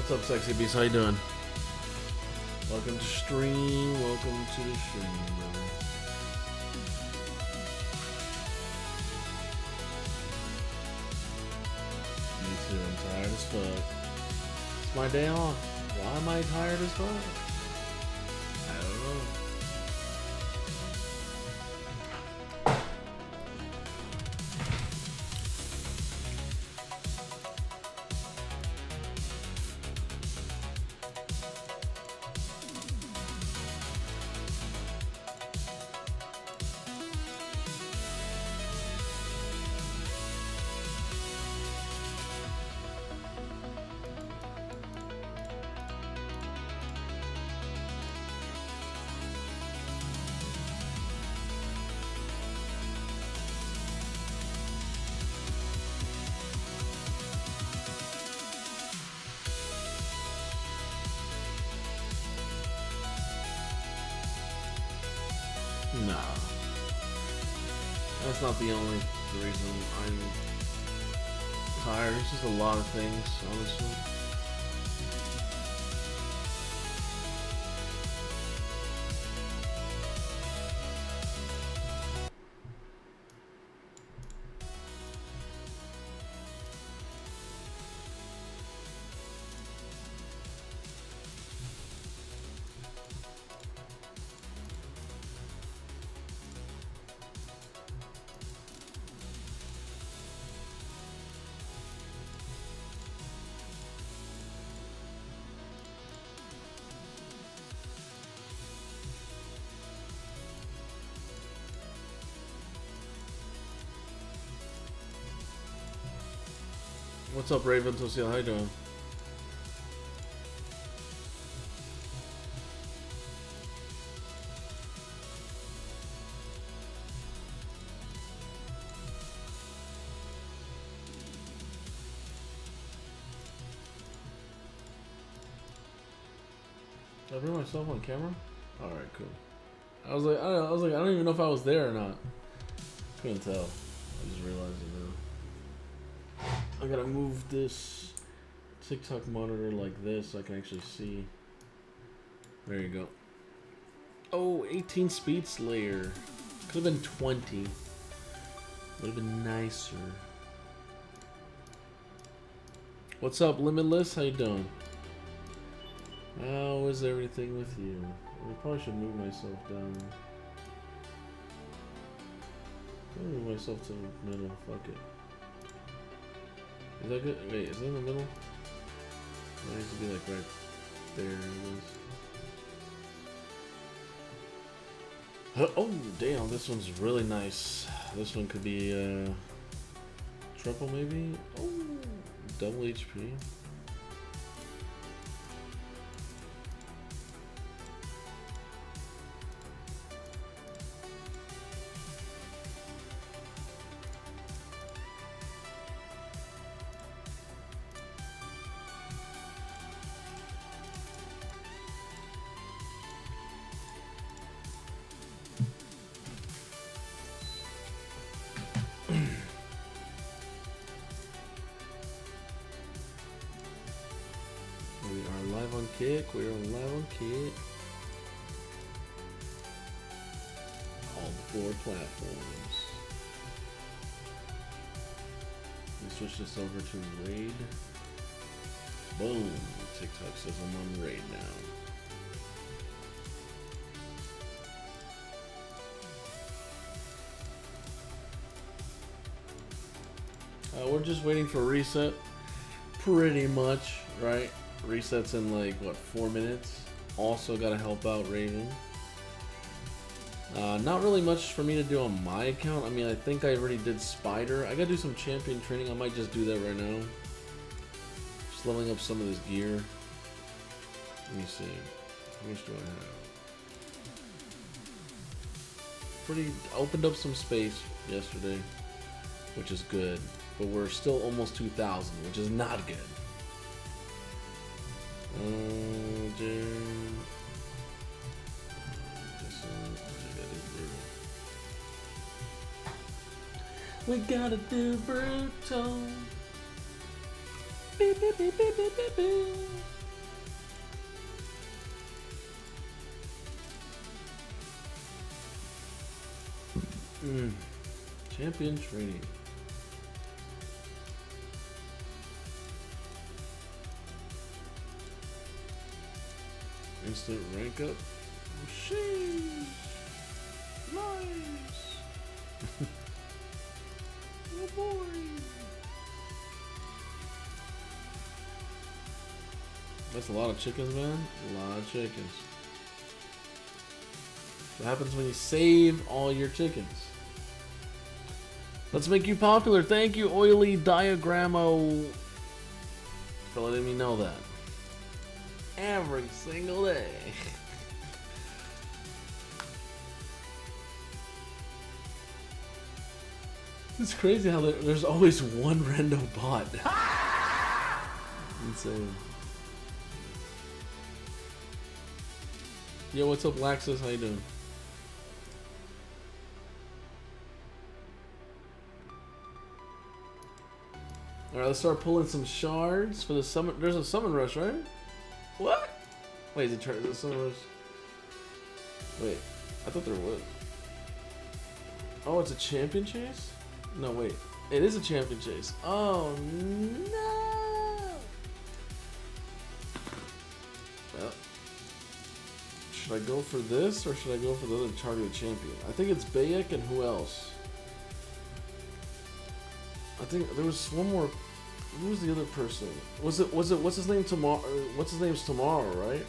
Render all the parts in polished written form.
What's up, Sexy Beast? How you doing? Welcome to stream. Welcome to the stream, brother. Me too. I'm tired as fuck. It's my day off. Why am I tired as fuck? I don't know. No. That's not the only reason I'm tired. It's just a lot of things, honestly. What's up, Raven? Tosia, how you doing? Did I bring myself on camera? All right, cool. I was like, I don't even know if I was there or not. Couldn't tell. I just realized it now. I gotta move this TikTok monitor like this so I can actually see. There you go. Oh, 18 speed slayer. Could have been 20. Would have been nicer. What's up, Limitless? How you doing? How is everything with you? I probably should move myself down. I'll move myself to the middle. Fuck it. Is that good? Wait, is it in the middle? It needs to be like right there. It is. Oh, damn, this one's really nice. This one could be triple maybe? Oh, double HP. Kick, we're on live on Kick. All 4 platforms. We switch this over to Raid. Boom. TikTok says I'm on Raid now. We're just waiting for reset. Pretty much, right? Resets in like, what, 4 minutes? Also gotta help out Raven. Not really much for me to do on my account. I mean, I think I already did Spider. I gotta do some champion training. I might just do that right now. Just leveling up some of this gear. Let me see. How much do I have? Opened up some space yesterday, which is good. But we're still almost 2,000, which is not good. We gotta do brutal. Beep, beep, beep, beep, beep, beep, beep. Champion training. Instant rank up. Sheesh. Nice. Oh boy. That's a lot of chickens, man. A lot of chickens. What happens when you save all your chickens? Let's make you popular. Thank you, Oily Diagramo, for letting me know that. Every single day. It's crazy how there's always one rando bot. Insane. Yo, what's up, Laxus? How you doing? Alright, let's start pulling some shards for the summon. There's a summon rush, right? What? Wait, is it a summon rush? Wait, I thought there was. Oh, it's a champion chase? No, wait. It is a champion chase. Oh, no! Well, should I go for this or should I go for the other targeted champion? I think it's Bayek and who else? I think there was one more. Who was the other person? Was it what's his name tomorrow? What's his name's tomorrow, right?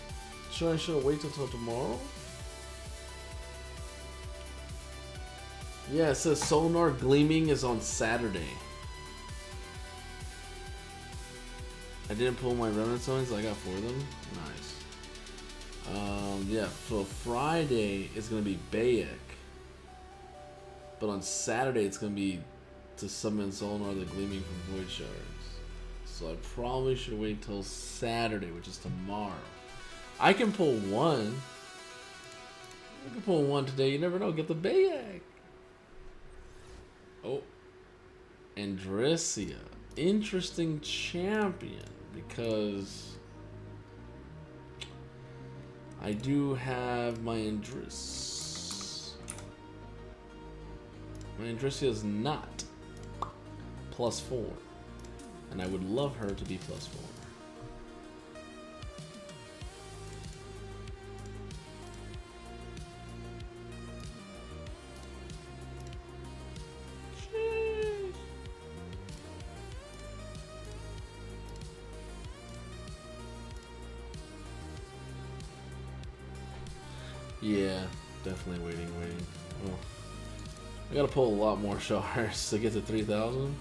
Should I wait until tomorrow? Yeah, it says Sonar Gleaming is on Saturday. I didn't pull my remnant summons, I got 4 of them. Nice. Yeah, so Friday is gonna be Bayek. But on Saturday it's gonna be to summon Sonar the Gleaming from Void Shards. So I probably should wait till Saturday, which is tomorrow. I can pull one. I can pull one today, you never know, get the Bayek. Oh, Andressia. Interesting champion because I do have my Andress. My Andressia is not +4, and I would love her to be +4. Yeah, definitely waiting. Oh. I gotta pull a lot more shards to get to 3,000.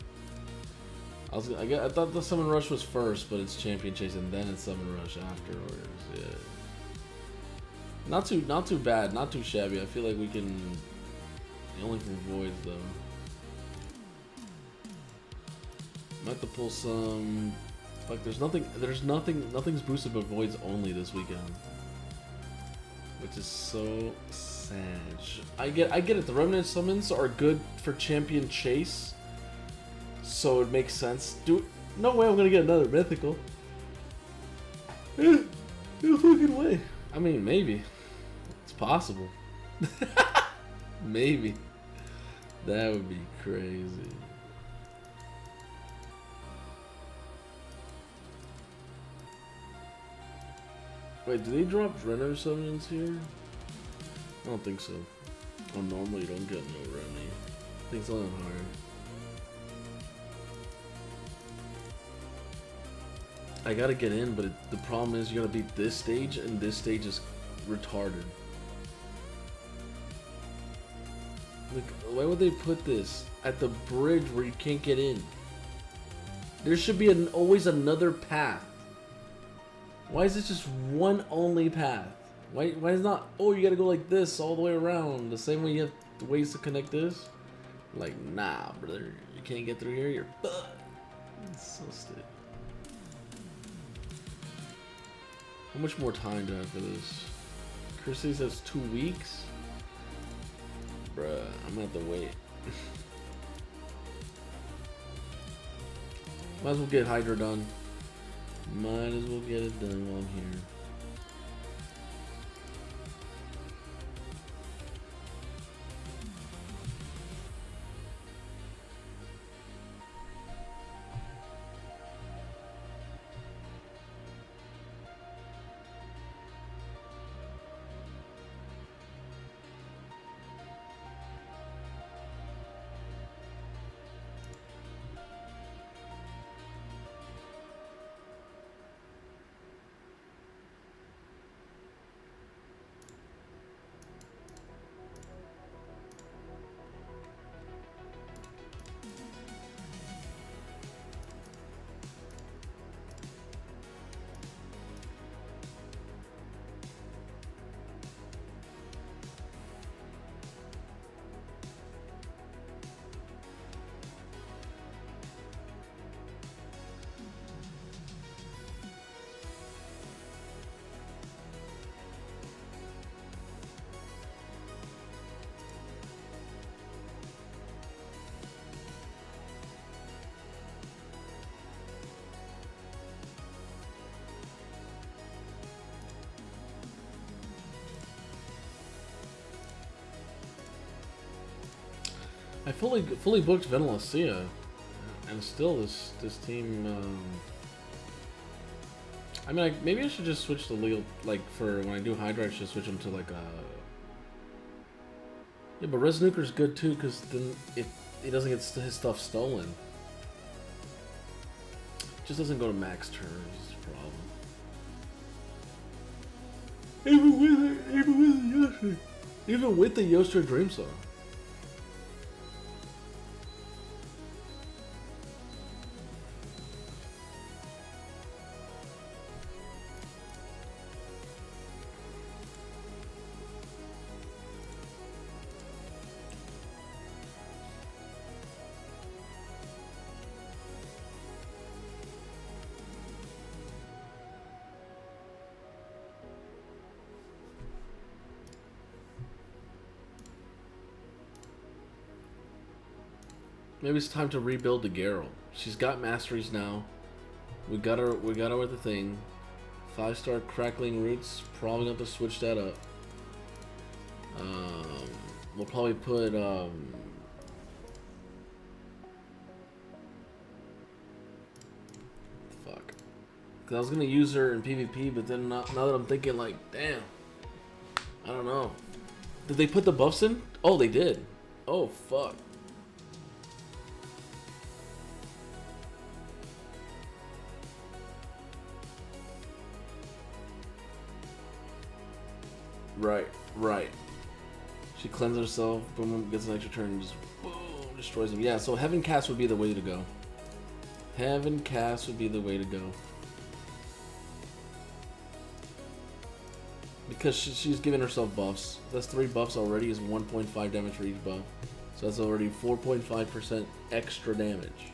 I thought the Summon Rush was first, but it's Champion Chase and then it's Summon Rush afterwards. Yeah. Not too bad, not too shabby. I feel like we can. Only from Voids though. Might have to pull some. Fuck, nothing's boosted but Voids only this weekend. Which is so sad. I get it. The Remnant summons are good for Champion Chase, so it makes sense. No way I'm gonna get another mythical. No fucking way. I mean, maybe. It's possible. Maybe. That would be crazy. Wait, do they drop Renner summons here? I don't think so. Oh, normally you don't get no Renny. I think it's only on hard. I gotta get in, but the problem is you gotta beat this stage, and this stage is retarded. Like, why would they put this at the bridge where you can't get in? There should be always another path. Why is it just one only path? Why is not, oh, you gotta go like this all the way around, the same way you have ways to connect this? Like, nah, brother, you can't get through here, you're fucked. It's so stupid. How much more time do I have for this? Chrissy says 2 weeks? Bruh, I'm gonna have to wait. Might as well get Hydra done. Might as well get it done while I'm here. I fully booked Vanilla Sia, and still this team. I mean, maybe I should just switch the legal, like for when I do Hydra, I should switch them to like a. Yeah, but Res Nuker's good too, because then it doesn't get his stuff stolen. Just doesn't go to max turns. Is the problem. Even with the Yoster Dream Song. Maybe it's time to rebuild the Garrel. She's got masteries now. We got her with the thing. 5-star crackling roots. Probably going to switch that up. We'll probably put fuck. Cause I was gonna use her in PvP, but then now that I'm thinking, like, damn, I don't know. Did they put the buffs in? Oh, they did. Oh fuck. Right. She cleanses herself, boom, gets an extra turn, and just boom, destroys him. Yeah, so Heaven Cast would be the way to go. Heaven Cast would be the way to go. Because she's giving herself buffs. That's 3 buffs already, is 1.5 damage for each buff. So that's already 4.5% extra damage.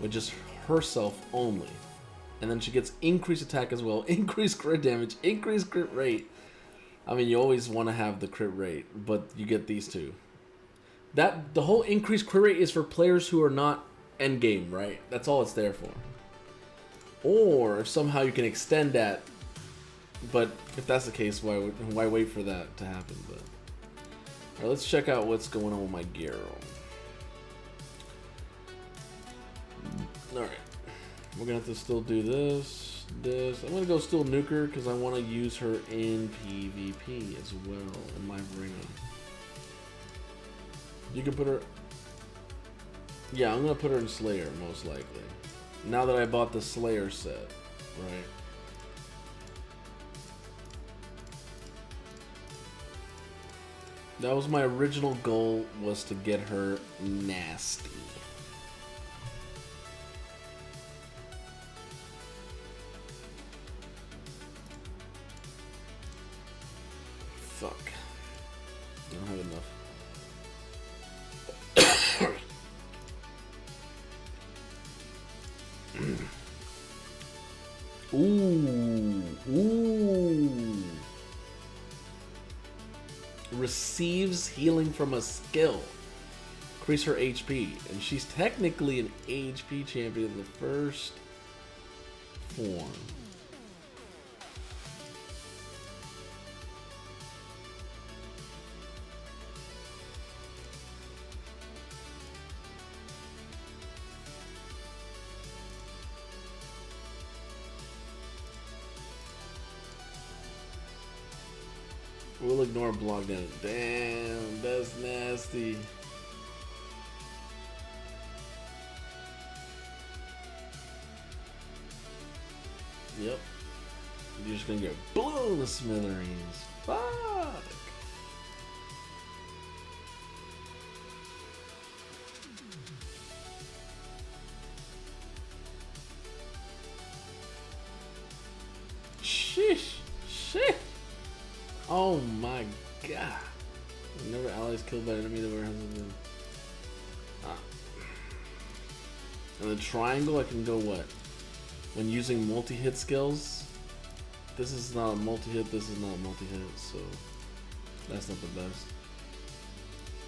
With just herself only. And then she gets increased attack as well, increased crit damage, increased crit rate. I mean, you always want to have the crit rate, but you get these two. The whole increased crit rate is for players who are not endgame, right? That's all it's there for. Or if somehow you can extend that, but if that's the case, why wait for that to happen? But all right, let's check out what's going on with my Garrel. All right. We're gonna have to still do this. I'm gonna go still nuke her because I want to use her in PvP as well in my arena. You can put her. Yeah, I'm gonna put her in Slayer most likely. Now that I bought the Slayer set, right? That was my original goal, was to get her nasty. Fuck. I don't have enough. Ooh. Receives healing from a skill. increase her HP, and she's technically an HP champion in the first form. We'll ignore block damage. Damn, that's nasty. Yep. You're just gonna get blown to smithereens. Fuck. Sheesh. Shit. Oh my god. Whenever allies killed by an enemy that has been. And the triangle, I can go what? When using multi-hit skills, this is not a multi-hit, this is not a multi-hit, so that's not the best.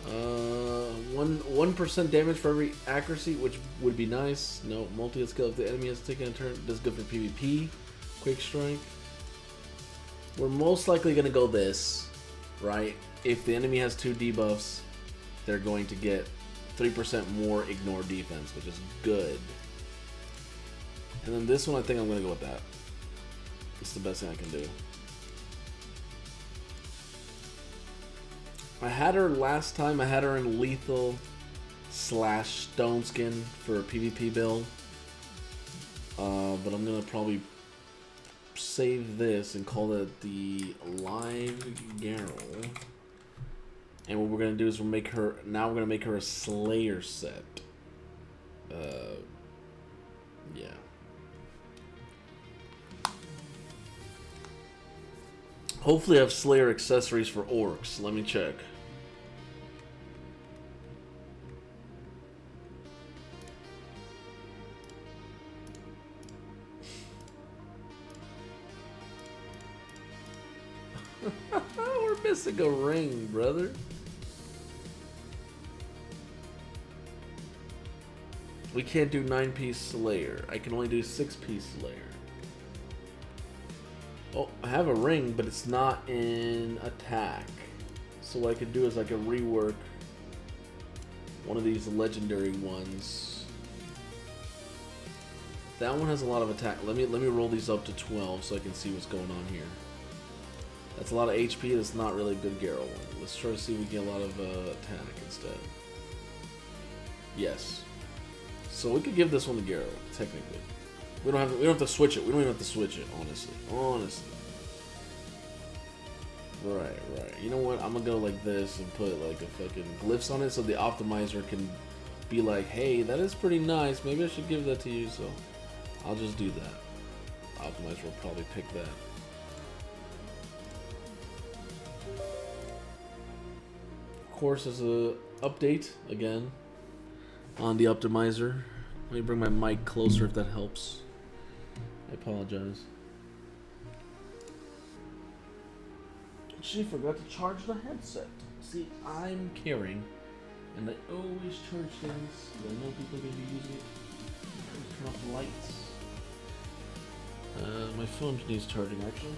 1% damage for every accuracy, which would be nice. No, multi-hit skill if the enemy has taken a turn. This is good for PvP. Quick strike. We're most likely gonna go this, right? If the enemy has 2 debuffs, they're going to get 3% more ignore defense, which is good. And then this one, I think I'm gonna go with that. It's the best thing I can do. I had her last time. I had her in lethal / stone skin for a PvP build. But I'm gonna probably save this and call it the live Garrel. And what we're gonna do is we're gonna make her a Slayer set. Yeah. Hopefully I have Slayer accessories for orcs. Let me check. We're missing a ring, brother. We can't do 9-piece Slayer. I can only do 6-piece Slayer. Oh, I have a ring, but it's not in attack. So what I could do is I could rework one of these legendary ones. That one has a lot of attack. Let me roll these up to 12 so I can see what's going on here. That's a lot of HP. That's not really a good Garrel one. Let's try to see if we get a lot of attack instead. Yes. So we could give this one to Garrel, technically. We don't have to switch it. We don't even have to switch it, honestly. Honestly. Right. You know what? I'm gonna go like this and put like a fucking glyphs on it so the optimizer can be like, hey, that is pretty nice. Maybe I should give that to you, so I'll just do that. Optimizer will probably pick that. Of course, there's a update again on the optimizer. Let me bring my mic closer if that helps. I apologize. She forgot to charge the headset. See, I'm caring, and I always charge things. I know people are going to be using it. Always turn off the lights. My phone needs charging, actually.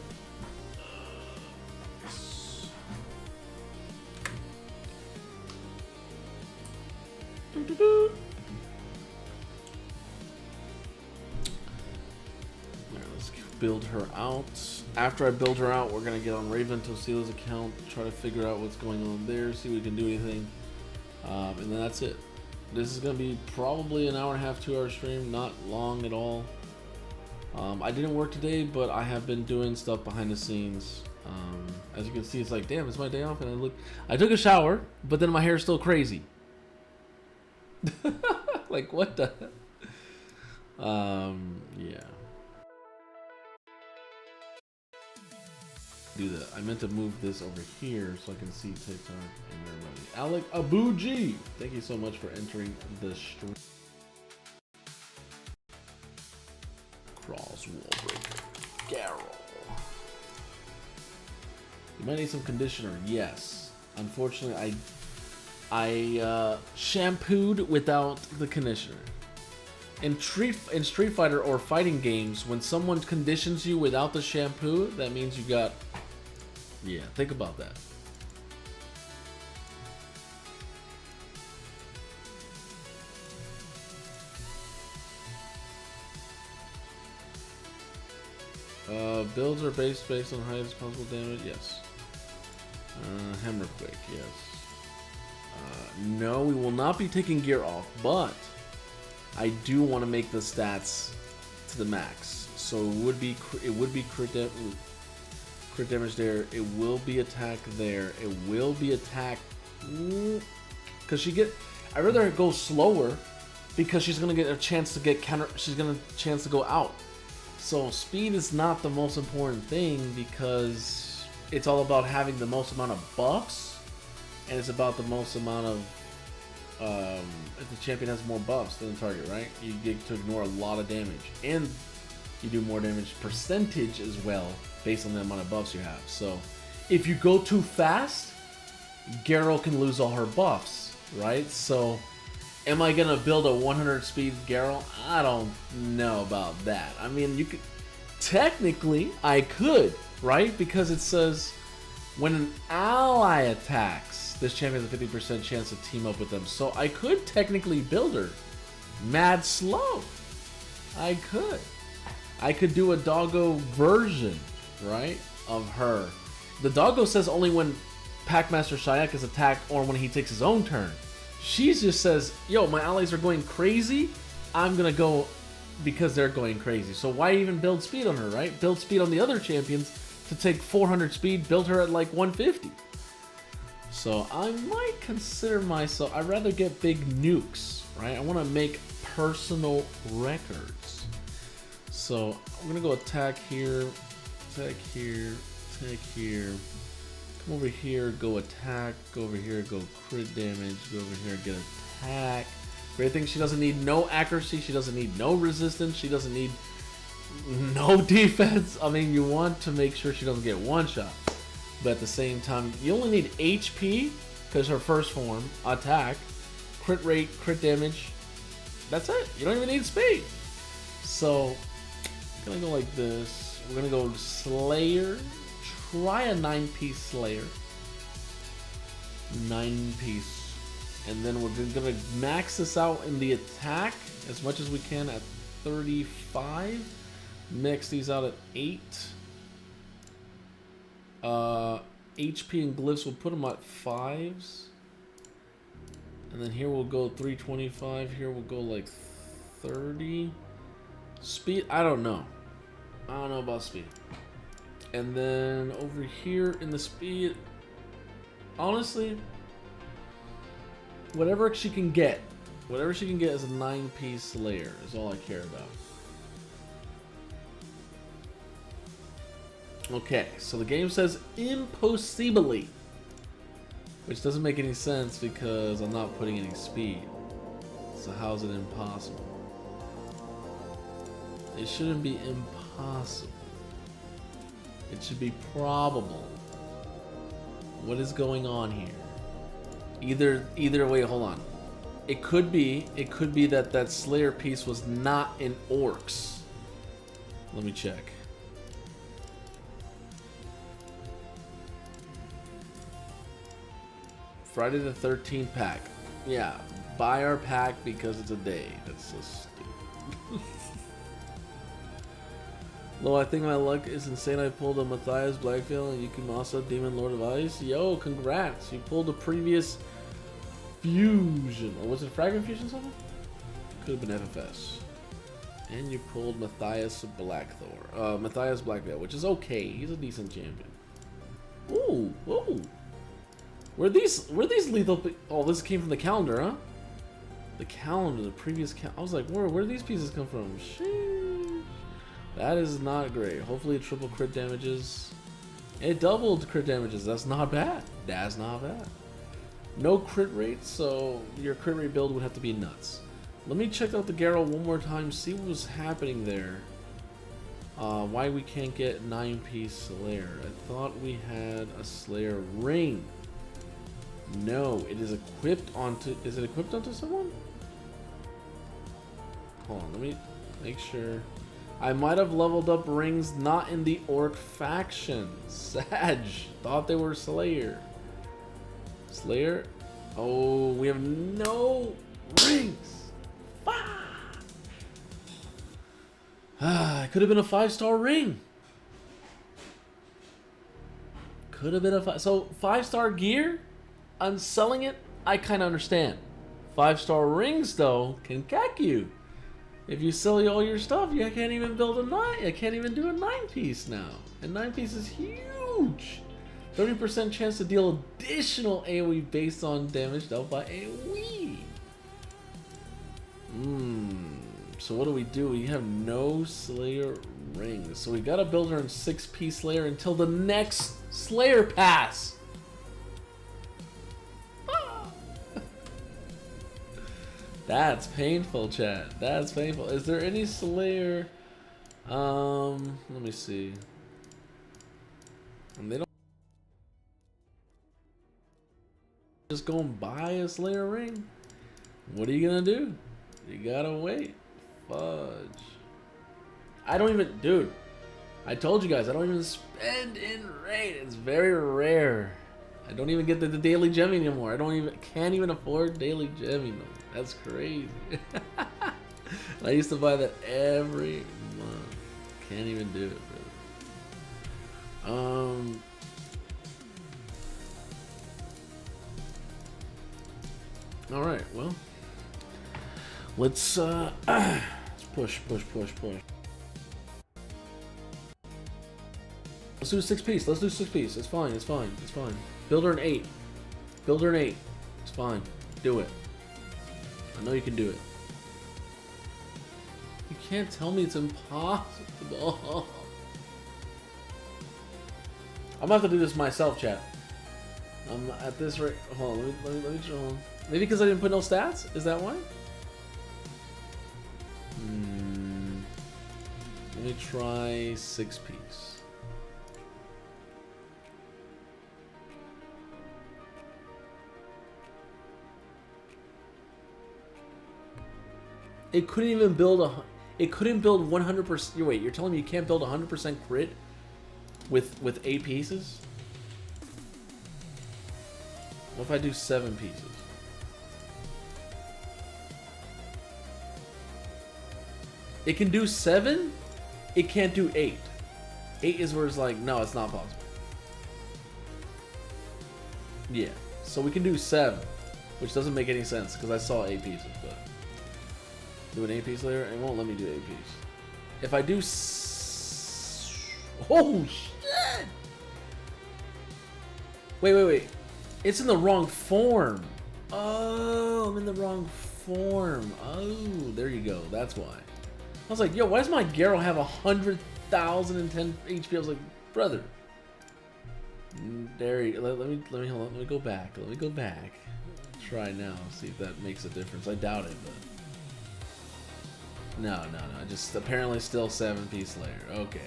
Let's build her out. After I build her out, we're gonna get on Raven Tosila's account, try to figure out what's going on there, see if we can do anything, and then that's it. This is gonna be probably an hour and a half, 2 hour stream, not long at all. I didn't work today, but I have been doing stuff behind the scenes. As you can see, it's like, damn, it's my day off, and I took a shower, but then my hair is still crazy. Like, what the? Yeah. Do that. I meant to move this over here so I can see TikTok and everybody. Alec Abuji, thank you so much for entering the stream. Cross wall breaker. Garrel. You might need some conditioner. Yes. Unfortunately, I shampooed without the conditioner. In Street Fighter or fighting games, when someone conditions you without the shampoo, that means you got... Yeah, think about that. Builds are based on highest possible damage, yes. Hammer Quick, yes. No, we will not be taking gear off, but I do want to make the stats to the max. So it would be crit damage there. It will be attack there. It will be attack because I'd rather go slower because she's gonna get a chance to get counter. She's gonna chance to go out. So speed is not the most important thing because it's all about having the most amount of buffs, and it's about the most amount of if the champion has more buffs than the target, right? You get to ignore a lot of damage, and you do more damage percentage as well based on the amount of buffs you have. So if you go too fast, Garou can lose all her buffs, right? So am I gonna build a 100 speed Garou? I don't know about that. I mean, you could technically, I could, right? Because it says when an ally attacks, this champion has a 50% chance to team up with them. So I could technically build her mad slow. I could do a doggo version, right, of her. The doggo says only when Packmaster Shayak is attacked or when he takes his own turn. She just says, yo, my allies are going crazy, I'm gonna go because they're going crazy. So why even build speed on her, right? Build speed on the other champions to take 400 speed, build her at like 150. So I might consider myself, I'd rather get big nukes, right? I want to make personal records. So I'm gonna go attack here, attack here, attack here. Come over here, go attack, go over here, go crit damage, go over here, get attack. Great thing, she doesn't need no accuracy, she doesn't need no resistance, she doesn't need no defense. I mean, you want to make sure she doesn't get one shot. But at the same time, you only need HP, because her first form, attack, crit rate, crit damage. That's it. You don't even need speed. So, I'm going to go like this. We're going to go Slayer. Try a 9-piece Slayer. 9-piece. And then we're going to max this out in the attack as much as we can at 35. Max these out at 8. HP and glyphs, we'll put them at 5s. And then here we'll go 325. Here we'll go like 30. Speed, I don't know. I don't know about speed. And then over here in the speed, honestly, whatever she can get as a 9-piece Slayer is all I care about. Okay, so the game says impossibly, which doesn't make any sense because I'm not putting any speed. So how's it impossible? It shouldn't be impossible. It should be probable. What is going on here? Either way, hold on. It could be that Slayer piece was not in Orcs. Let me check. Friday the 13th pack. Yeah, buy our pack because it's a day. That's so stupid. Lo, I think my luck is insane. I pulled a Matthias Blackveil and Yukimasa Demon Lord of Ice. Yo, congrats. You pulled a previous fusion. Or was it Fragment Fusion something? Could have been FFS. And you pulled Matthias Blackthor. Matthias Blackveil, which is okay. He's a decent champion. Ooh, ooh. Were these lethal? Oh, this came from the calendar, huh? The calendar, the previous I was like, where did these pieces come from? Sheesh. That is not great. Hopefully it triple crit damages. It doubled crit damages. That's not bad. That's not bad. No crit rate, so your crit rate build would have to be nuts. Let me check out the Garou one more time, see what was happening there. Why we can't get 9-piece Slayer. I thought we had a Slayer ring. No, it is equipped onto... Is it equipped onto someone? Hold on, let me make sure. I might have leveled up rings not in the Orc faction. Sag. Thought they were Slayer. Slayer? Oh, we have no rings. Ah, it could have been a 5-star ring. Could have been a so 5-star gear. I'm selling it. I kind of understand. 5-star rings though can cack you. If you sell all your stuff, you can't even build a 9. I can't even do a 9-piece now. And 9-piece is huge. 30% chance to deal additional AoE based on damage dealt by AoE. So what do? We have no Slayer rings. So we gotta build her in 6-piece Slayer until the next Slayer pass. That's painful, chat. That's painful. Is there any Slayer? Let me see. And they don't just go and buy a Slayer ring. What are you gonna do? You gotta wait. Fudge. I don't even, dude. I told you guys, I don't even spend in raid. It's very rare. I don't even get the daily gem anymore. Can't even afford daily gem anymore. That's crazy. I used to buy that every month. Can't even do it, brother. All right, well, let's push. Let's do a 6-piece. Let's do 6-piece. It's fine. Build her an 8. It's fine. Do it. I know you can do it. You can't tell me it's impossible. I'm gonna have to do this myself, chat. I'm at this rate. Hold on, let me show on. Maybe because I didn't put no stats? Is that why? Let me try 6-piece. It couldn't even build it couldn't build 100%. Wait, you're telling me you can't build 100% crit with 8 pieces? What if I do 7 pieces? It can do 7. It can't do 8. 8 is where it's like, no, it's not possible. Yeah, so we can do 7, which doesn't make any sense because I saw 8 pieces, but. Do an 8-piece layer? It won't let me do 8-piece. If I do oh, shit! Wait. It's in the wrong form. Oh, I'm in the wrong form. Oh, there you go. That's why. I was like, yo, why does my Garrow have 100,010 HP? I was like, brother. There you go. Let me hold on. Let me go back. Try now. See if that makes a difference. I doubt it, but. No. Just apparently still 7-piece layer. Okay.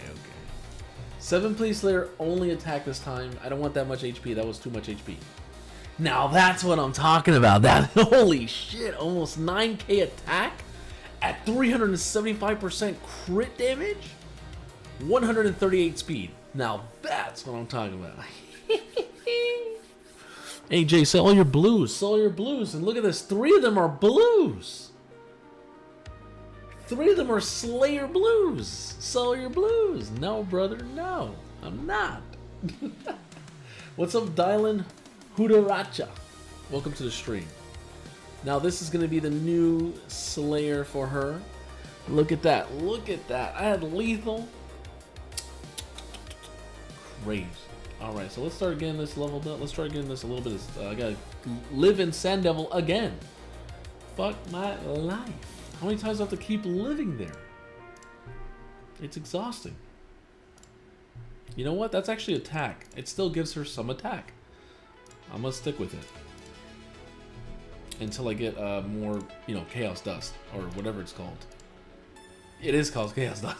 7-piece layer only attack this time. I don't want that much HP. That was too much HP. Now that's what I'm talking about. That holy shit, almost 9k attack at 375% crit damage, 138 speed. Now that's what I'm talking about. Hey Jay, sell your blues. And look at this. 3 of them are blues. 3 of them are Slayer blues. Sell your blues. No, brother, no. I'm not. What's up, Dylan Hudaracha? Welcome to the stream. Now, this is going to be the new Slayer for her. Look at that. I had lethal. Crazy. Alright, so let's start getting this leveled up. Let's start getting this a little bit. I gotta live in Sand Devil again. Fuck my life. How many times do I have to keep living there? It's exhausting. You know what? That's actually attack. It still gives her some attack. I'm gonna stick with it. Until I get more, Chaos Dust. Or whatever it's called. It is called Chaos Dust.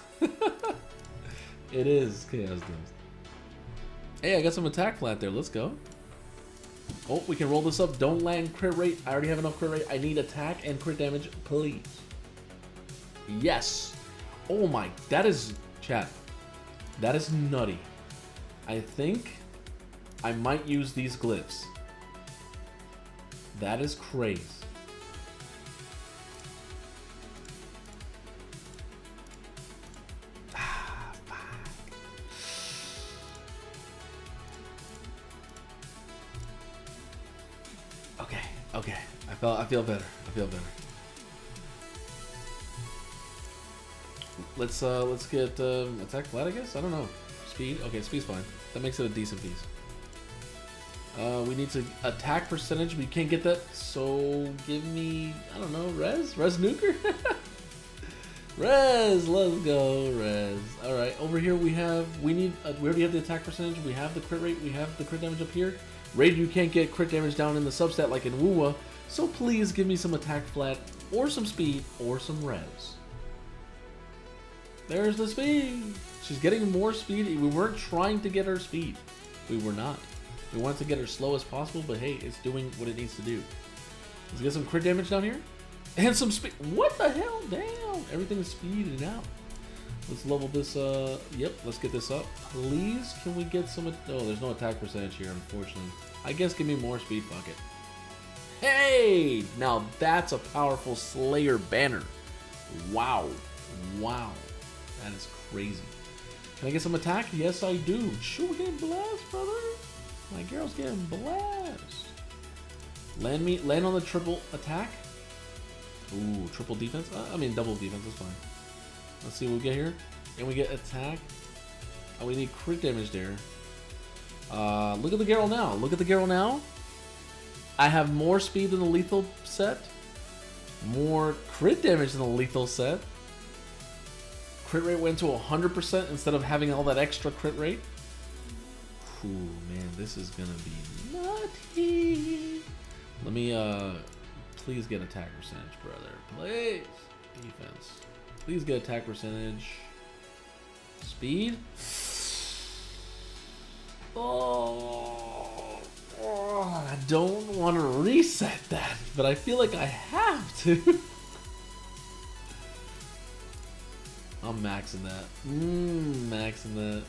It is Chaos Dust. Hey, I got some attack flat there. Let's go. Oh, we can roll this up. Don't land crit rate. I already have enough crit rate. I need attack and crit damage, please. Yes. Oh my, that is, chat. That is nutty. I think I might use these glyphs. That is crazy. Ah, fuck. Okay, okay. I feel better. I feel better. Let's get attack flat, I guess. I don't know. Speed. Okay, speed's fine. That makes it a decent piece. We need to attack percentage. We can't get that, so give me, I don't know, res nuker. Res, let's go, res. All right, over here we already have the attack percentage. We have the crit rate. We have the crit damage up here. Raid, you can't get crit damage down in the substat like in wuwa, so please give me some attack flat, or some speed, or some res. There's the speed. She's getting more speed. We weren't trying to get her speed. We were not. We wanted to get her slow as possible, but hey, it's doing what it needs to do. Let's get some crit damage down here. And some speed. What the hell? Damn. Everything's speeding out. Let's level this, yep, let's get this up. Please, can we get some, oh, there's no attack percentage here, unfortunately. I guess give me more speed, fuck it. Hey! Now that's a powerful Slayer banner. Wow. Wow. That is crazy. Can I get some attack? Yes, I do. Shoot, we're getting blessed, brother. My girl's getting blessed. Land on the triple attack. Ooh, triple defense? I mean, double defense is fine. Let's see what we get here. And we get attack. Oh, we need crit damage there. Look at the Garrel now. Look at the Garrel now. I have more speed than the lethal set. More crit damage than the lethal set. Crit rate went to 100% instead of having all that extra crit rate. Ooh, man, this is gonna be nutty. Let me, please get attack percentage, brother. Please. Defense. Please get attack percentage. Speed. Oh, I don't want to reset that, but I feel like I have to. I'm maxing that. Maxing that.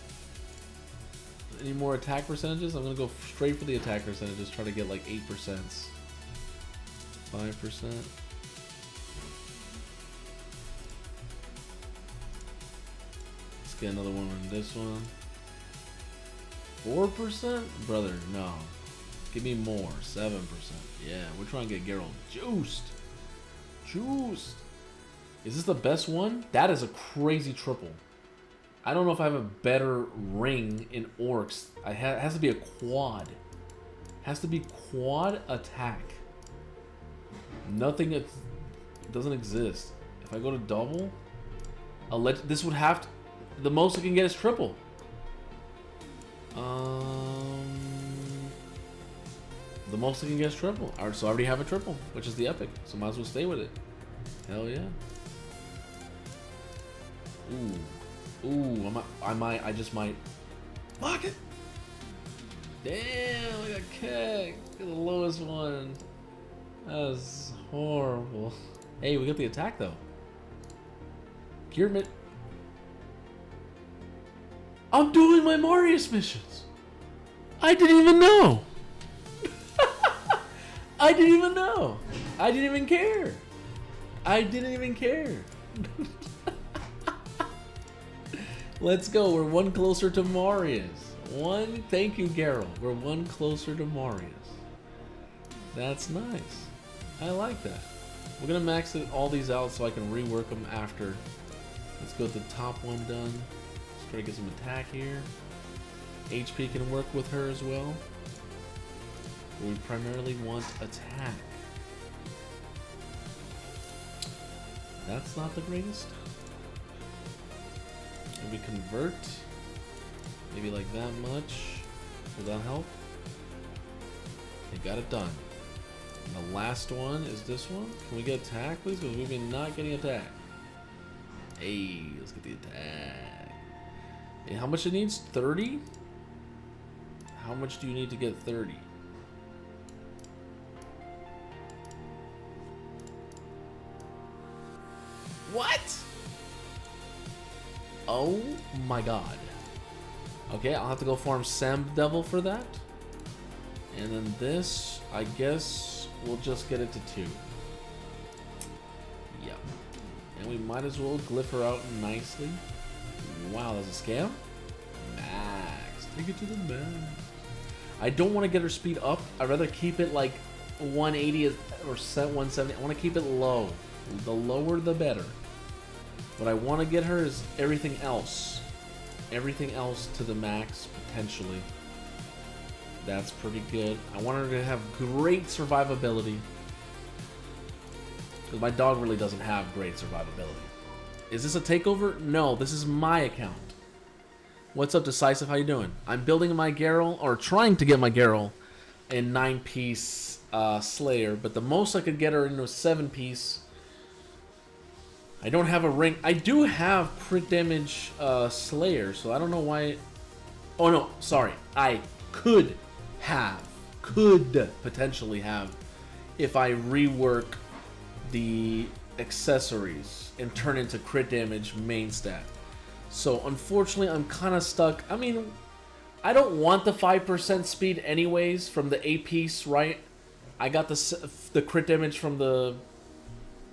Any more attack percentages? I'm gonna go straight for the attack percentages. Try to get like 8%. 5%. Let's get another one on this one. 4%? Brother, no. Give me more. 7%. Yeah, we're trying to get Garrel juiced. Juiced. Is this the best one? That is a crazy triple. I don't know if I have a better ring in orcs. It has to be a quad. Has to be quad attack. Nothing that doesn't exist. If I go to double, this would have to. The most I can get is triple. The most I can get is triple. Alright, so I already have a triple, which is the epic. So might as well stay with it. Hell yeah. Ooh, I just might. Fuck it! Damn, I got kicked. Get the lowest one. That was horrible. Hey, we got the attack though. Gear mid. I'm doing my Marius missions. I didn't even know. I didn't even know. I didn't even care. I didn't even care. Let's go. We're one closer to Marius. Thank you, Garrel. We're one closer to Marius. That's nice. I like that. We're gonna max all these out so I can rework them after. Let's go with the top one done. Let's try to get some attack here. HP can work with her as well. We primarily want attack. That's not the greatest. Maybe convert. Maybe like that much. Will that help? Okay, got it done. And the last one is this one. Can we get attack, please? Because we've been not getting attack. Hey, let's get the attack. Hey, how much it needs? 30? How much do you need to get 30? Oh my god. Okay, I'll have to go farm Sam Devil for that. And then this, I guess we'll just get it to 2. Yep. And we might as well glyph her out nicely. Wow, that's a scam? Max. Take it to the max. I don't want to get her speed up. I'd rather keep it like 180 or 170. I want to keep it low. The lower the better. What I want to get her is everything else. Everything else to the max, potentially. That's pretty good. I want her to have great survivability. Because my dog really doesn't have great survivability. Is this a takeover? No, this is my account. What's up, Decisive? How you doing? I'm building my Garrel, or trying to get my Garrel in 9-piece Slayer, but the most I could get her into a 7-piece. I don't have a ring. I do have crit damage Slayer, so I don't know why. Oh no, sorry. I could potentially have, if I rework the accessories and turn into crit damage main stat. So unfortunately, I'm kind of stuck. I mean, I don't want the 5% speed anyways from the 8-piece, right? I got the crit damage from the.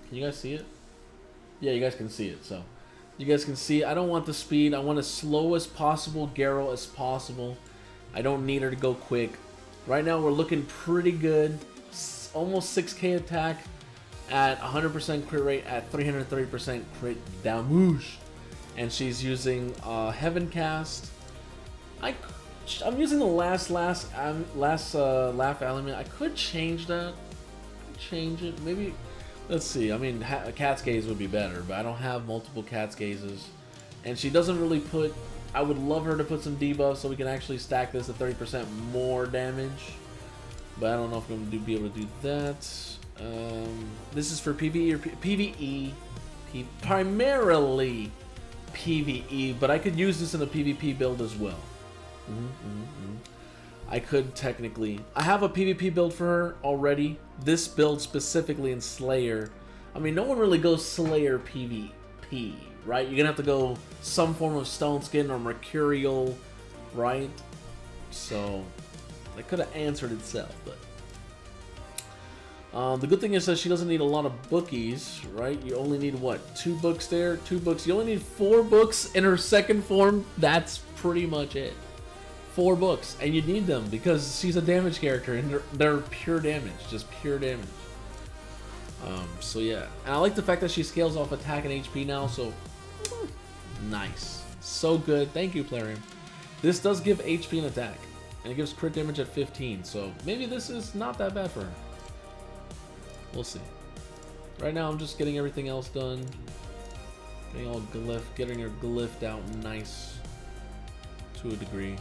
Can you guys see it? Yeah, you guys can see it. So you guys can see. I don't want the speed. I want as slow as possible, Garrel as possible. I don't need her to go quick. Right now, we're looking pretty good. Almost 6k attack at 100% crit rate at 330% crit damage. And she's using Heaven Cast. I'm using the last laugh element. I could change that. Change it. Maybe. Let's see. I mean, Cat's Gaze would be better, but I don't have multiple Cat's Gazes. And she doesn't really put. I would love her to put some debuffs so we can actually stack this at 30% more damage. But I don't know if I'm going to be able to do that. This is for PvE or PvE. Primarily PvE, but I could use this in a PvP build as well. I could technically. I have a PvP build for her already. This build specifically in Slayer. I mean, no one really goes Slayer PvP, right? You're gonna have to go some form of Stone Skin or Mercurial, right? So that could have answered itself, but the good thing is that she doesn't need a lot of bookies, right? You only need what? 2 books there, 2 books. You only need 4 books in her second form. That's pretty much it. 4 books, and you need them because she's a damage character, and they're pure damage, just pure damage. So yeah, and I like the fact that she scales off attack and HP now. So nice, so good. Thank you, Plarium. This does give HP and attack, and it gives crit damage at 15. So maybe this is not that bad for her. We'll see. Right now, I'm just getting everything else done. Getting her glyphed out nice to a degree.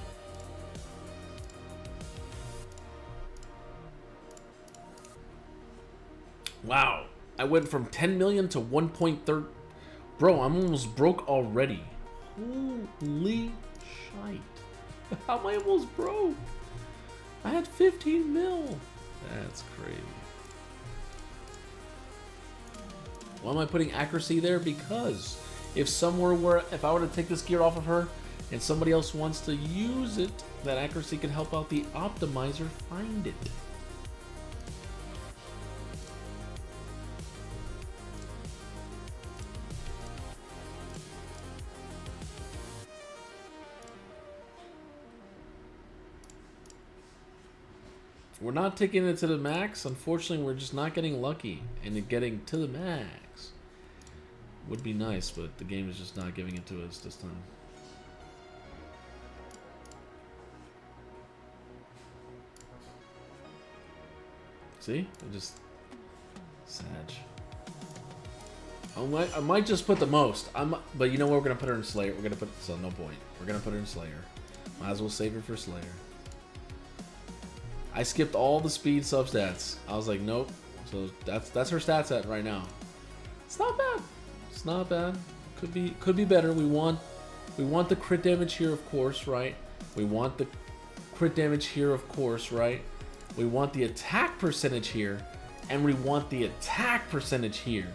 Wow, I went from 10 million to 1.3. Bro, I'm almost broke already. Holy shite. How am I almost broke? I had 15 mil. That's crazy. Why am I putting accuracy there? Because if I were to take this gear off of her and somebody else wants to use it, that accuracy can help out the optimizer find it. We're not taking it to the max. Unfortunately, we're just not getting lucky. And getting to the max would be nice, but the game is just not giving it to us this time. See? It just... Sag. I might just put the most. But you know what? We're going to put her in Slayer. We're going to put... So, no point. We're going to put her in Slayer. Might as well save her for Slayer. I skipped all the speed substats. I was like, nope. So that's her stats at right now. It's not bad. It's not bad. Could be better. We want the crit damage here, of course, right? We want the crit damage here, of course, right? We want the attack percentage here, and we want the attack percentage here.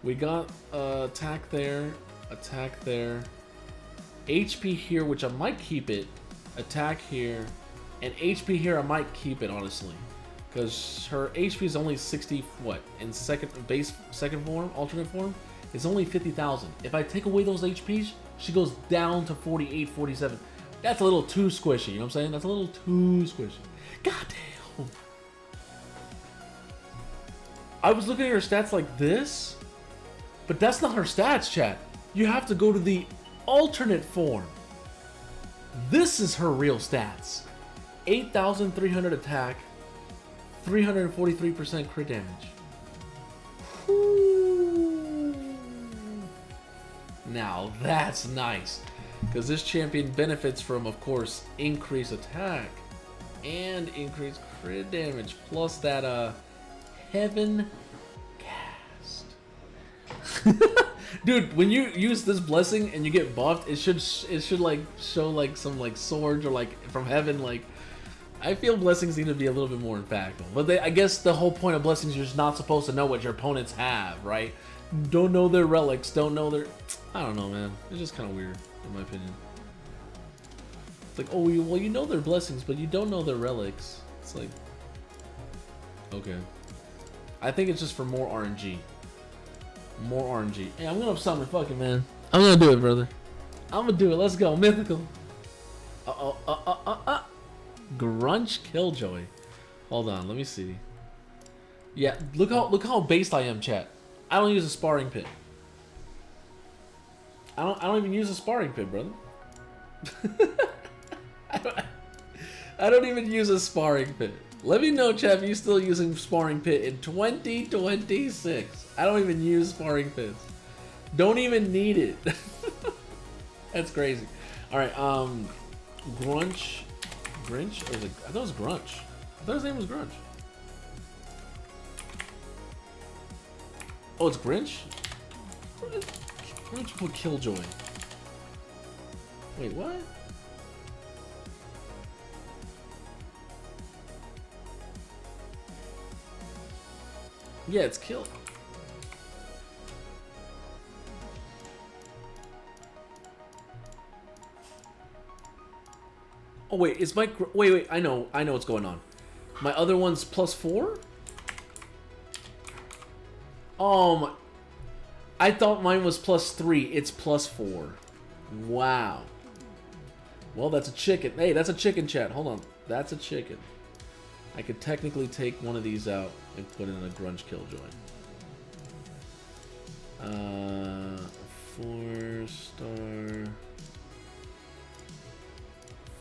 We got attack there, HP here, which I might keep it. Attack here. And HP here, I might keep it, honestly. Because her HP is only 60, what? In second form, alternate form, it's only 50,000. If I take away those HPs, she goes down to 48, 47. That's a little too squishy, you know what I'm saying? That's a little too squishy. God damn. I was looking at her stats like this, but that's not her stats, chat. You have to go to the alternate form. This is her real stats. 8,300 attack, 343% crit damage. Whew. Now that's nice, because this champion benefits from, of course, increased attack and increased crit damage, plus that heaven cast. Dude, when you use this blessing and you get buffed, it should like show like some like swords or like from heaven. Like, I feel blessings need to be a little bit more impactful. But I guess the whole point of blessings, you're just not supposed to know what your opponents have, right? Don't know their relics, don't know their... I don't know, man. It's just kind of weird, in my opinion. It's like, oh, well, you know their blessings, but you don't know their relics. It's like... Okay. I think it's just for more RNG. More RNG. Hey, I'm gonna summon, fuck it, man. I'm gonna do it, brother. I'm gonna do it. Let's go. Mythical. Grunch Killjoy. Hold on, let me see. Yeah, look how based I am, chat. I don't use a sparring pit. I don't even use a sparring pit, brother. I don't even use a sparring pit. Let me know, chat, if you're still using sparring pit in 2026. I don't even use sparring pits. Don't even need it. That's crazy. All right, Grunch. Grinch? Or I thought it was Grunch. I thought his name was Grunch. Oh, it's Grinch? Why don't you put Killjoy? Wait, what? Yeah, it's Kill. Oh wait, is my wait, I know what's going on. My other one's +4? Oh, I thought mine was +3. It's +4. Wow. Well, that's a chicken. Hey, that's a chicken, chat. Hold on. That's a chicken. I could technically take one of these out and put in a Grunge Killjoy. 4-star.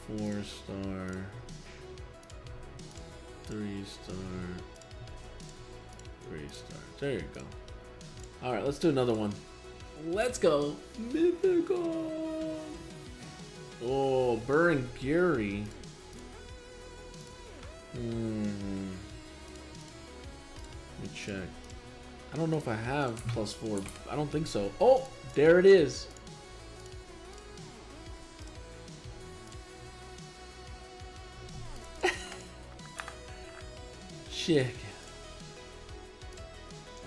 4-star. 3-star. 3-star. There you go. Alright, let's do another one. Let's go. Mythical. Oh, Burr and Gary. Let me check. I don't know if I have +4. I don't think so. Oh, there it is. Chicken.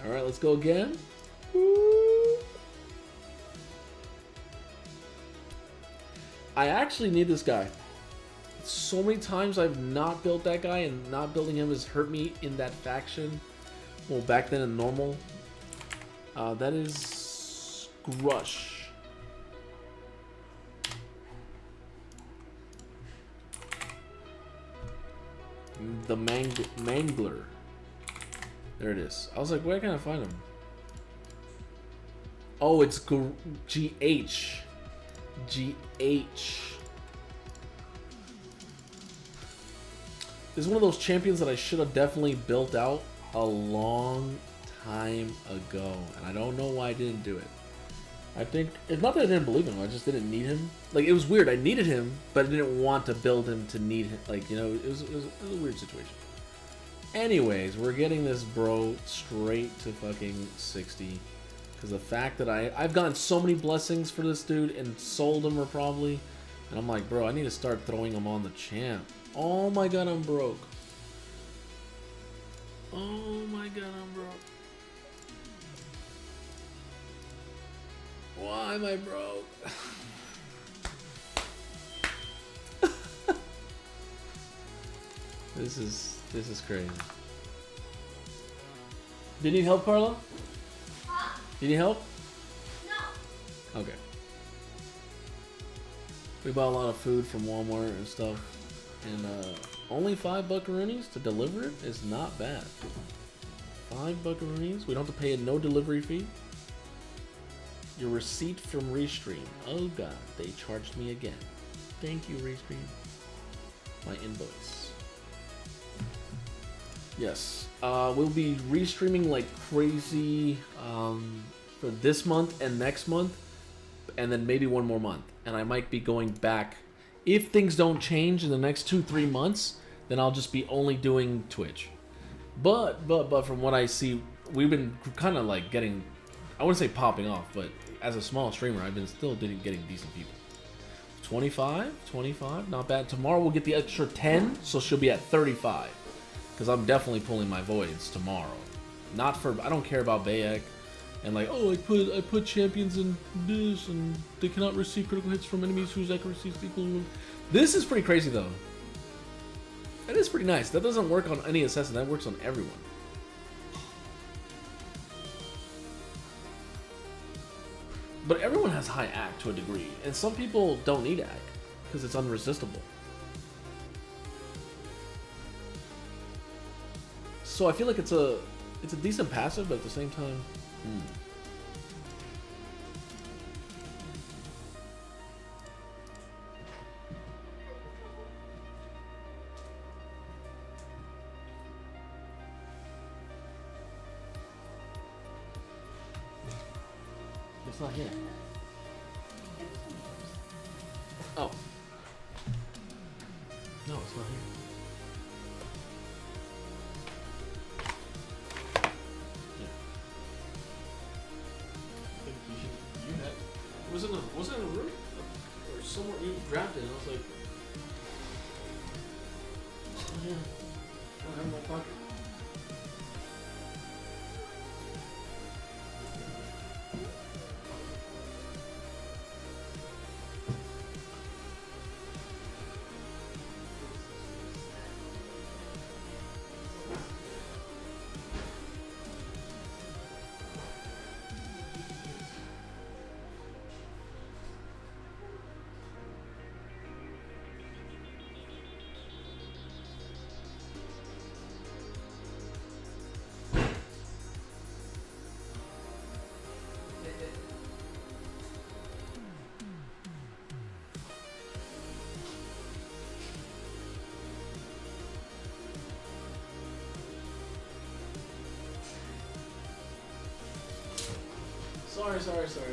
Alright, let's go again. Woo. I actually need this guy. So many times I've not built that guy, and not building him has hurt me in that faction. Well, back then in normal. That is Grush. The Mangler. There it is. I was like, where can I find him? Oh, it's GH. GH. This is one of those champions that I should have definitely built out a long time ago, and I don't know why I didn't do it. I think it's not that I didn't believe in him, I just didn't need him. Like, it was weird. I needed him, but I didn't want to build him to need him. Like, you know, it was a weird situation. Anyways, we're getting this bro straight to fucking 60. Because the fact that I've gotten so many blessings for this dude and sold him, or probably, and I'm like, bro, I need to start throwing him on the champ. Oh my god, I'm broke. Oh my god, I'm broke. Why am I broke? This is crazy. Do you need help, Carla? Huh? Do you need help? No. Okay. We bought a lot of food from Walmart and stuff, and only 5 buckaroonies to deliver it is not bad. 5 buckaroonies. We don't have to pay no delivery fee. Your receipt from Restream. Oh god, they charged me again. Thank you, Restream. My invoice. Yes, we'll be restreaming like crazy for this month and next month, and then maybe one more month. And I might be going back. If things don't change in the next 2-3 months, then I'll just be only doing Twitch. But from what I see, we've been kind of like getting, I wouldn't say popping off, but as a small streamer, I've been still getting decent people. 25, not bad. Tomorrow we'll get the extra 10, so she'll be at 35. Because I'm definitely pulling my voids tomorrow. Not for, I don't care about Bayek. And like, oh, I put champions in this, and they cannot receive critical hits from enemies whose accuracy is equal. This is pretty crazy though. That is pretty nice. That doesn't work on any assassin. That works on everyone. But everyone has high act to a degree, and some people don't need act because it's unresistible. So I feel like it's a decent passive, but at the same time, It's not here. Oh. No, it's not here. Was it in a room? Or somewhere you grabbed it and I was like, oh yeah, I don't have it in my pocket.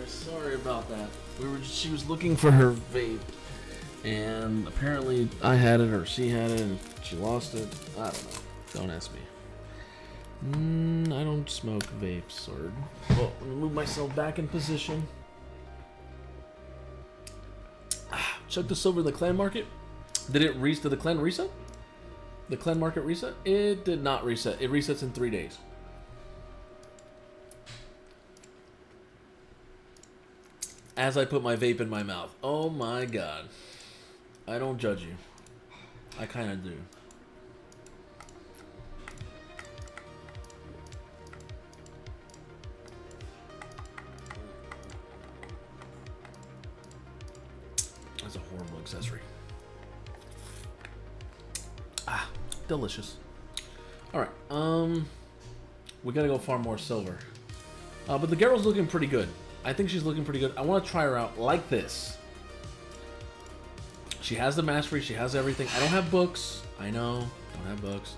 Sorry about that. She was looking for her vape, and apparently I had it or she had it and she lost it. I don't know. Don't ask me. I don't smoke vapes, Sword. Well, let me move myself back in position. Chuck the silver in the clan market. Did the clan reset? The clan market reset? It did not reset. It resets in 3 days. As I put my vape in my mouth. Oh my god. I don't judge you. I kind of do. That's a horrible accessory. Ah, delicious. Alright, we gotta go farm more silver. But the Geralt's looking pretty good. I think she's looking pretty good. I want to try her out like this. She has the mastery. She has everything. I don't have books. I know. Don't have books.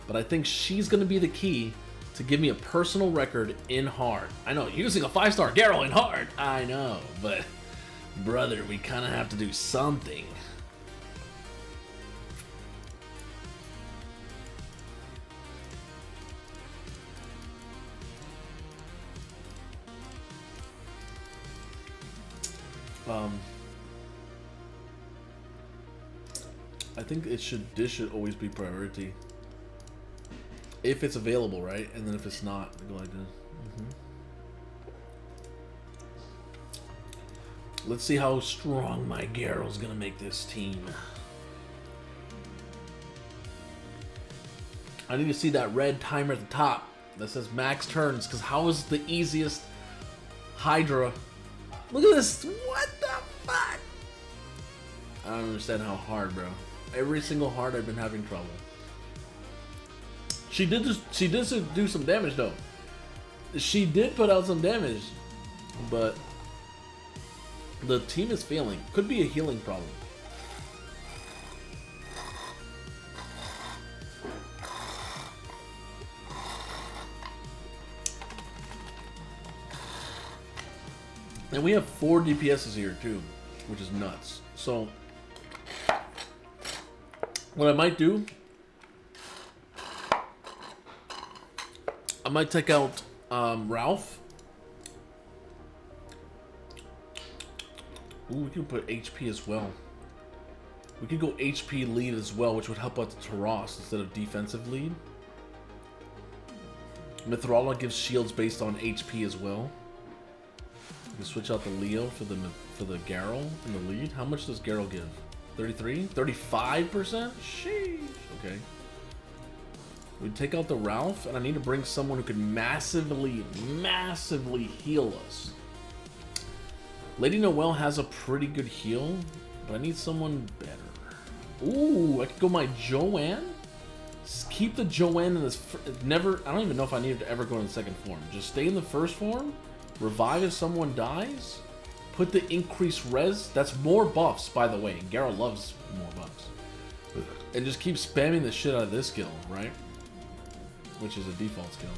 But I think she's going to be the key to give me a personal record in hard. I know. Using a 5-star Geralt in hard. I know. But, brother, we kind of have to do something. I think this should always be priority. If it's available, right? And then if it's not, go like this. Let's see how strong my Geralt's gonna make this team. I need to see that red timer at the top that says max turns, because how is the easiest Hydra? Look at this. What the fuck? I don't understand how hard, bro. Every single hard I've been having trouble. She did do some damage though. She did put out some damage, but the team is failing. Could be a healing problem. And we have 4 DPSs here too, which is nuts. So what I might do, I might take out Ralph. Ooh, we can put HP as well. We could go HP lead as well, which would help out the Taras instead of defensive lead. Mithrala gives shields based on HP as well. We can switch out the Leo for the Garrel in the lead. How much does Garrel give? 33? 35%? Sheesh. Okay. We take out the Ralph, and I need to bring someone who could massively heal us. Lady Noelle has a pretty good heal, but I need someone better. Ooh, I could go my Joanne. Keep the Joanne in this. Never. I don't even know if I needed to ever go in the second form. Just stay in the first form. Revive if someone dies. Put the increased res. That's more buffs, by the way. Garrel loves more buffs. And just keep spamming the shit out of this skill, right? Which is a default skill.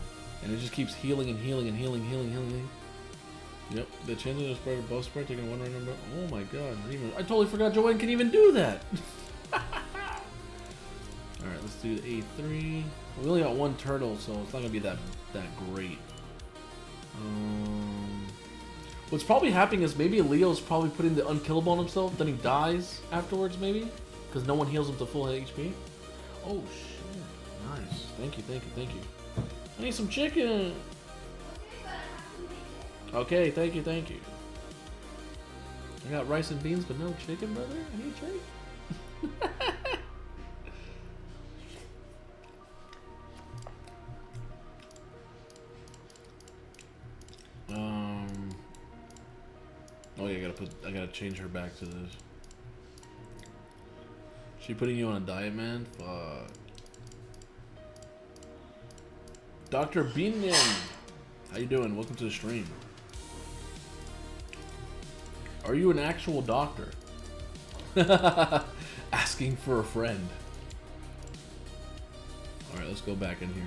And it just keeps healing and healing and healing. Yep, the chances of spread buff spread taking one random. Oh my god! I totally forgot Joanne can even do that. All right, let's do the A3. We only got 1 turtle, so it's not gonna be that great. What's probably happening is maybe Leo's probably putting the unkillable on himself, then he dies afterwards, maybe, because no one heals him to full HP. Oh shit! Nice. Thank you. I need some chicken. Okay, thank you. I got rice and beans, but no chicken, brother. I need chicken. Oh yeah, I gotta change her back to this. She putting you on a diet, man? Fuck. Dr. Beanin, how you doing? Welcome to the stream. Are you an actual doctor? Asking for a friend. Alright, let's go back in here.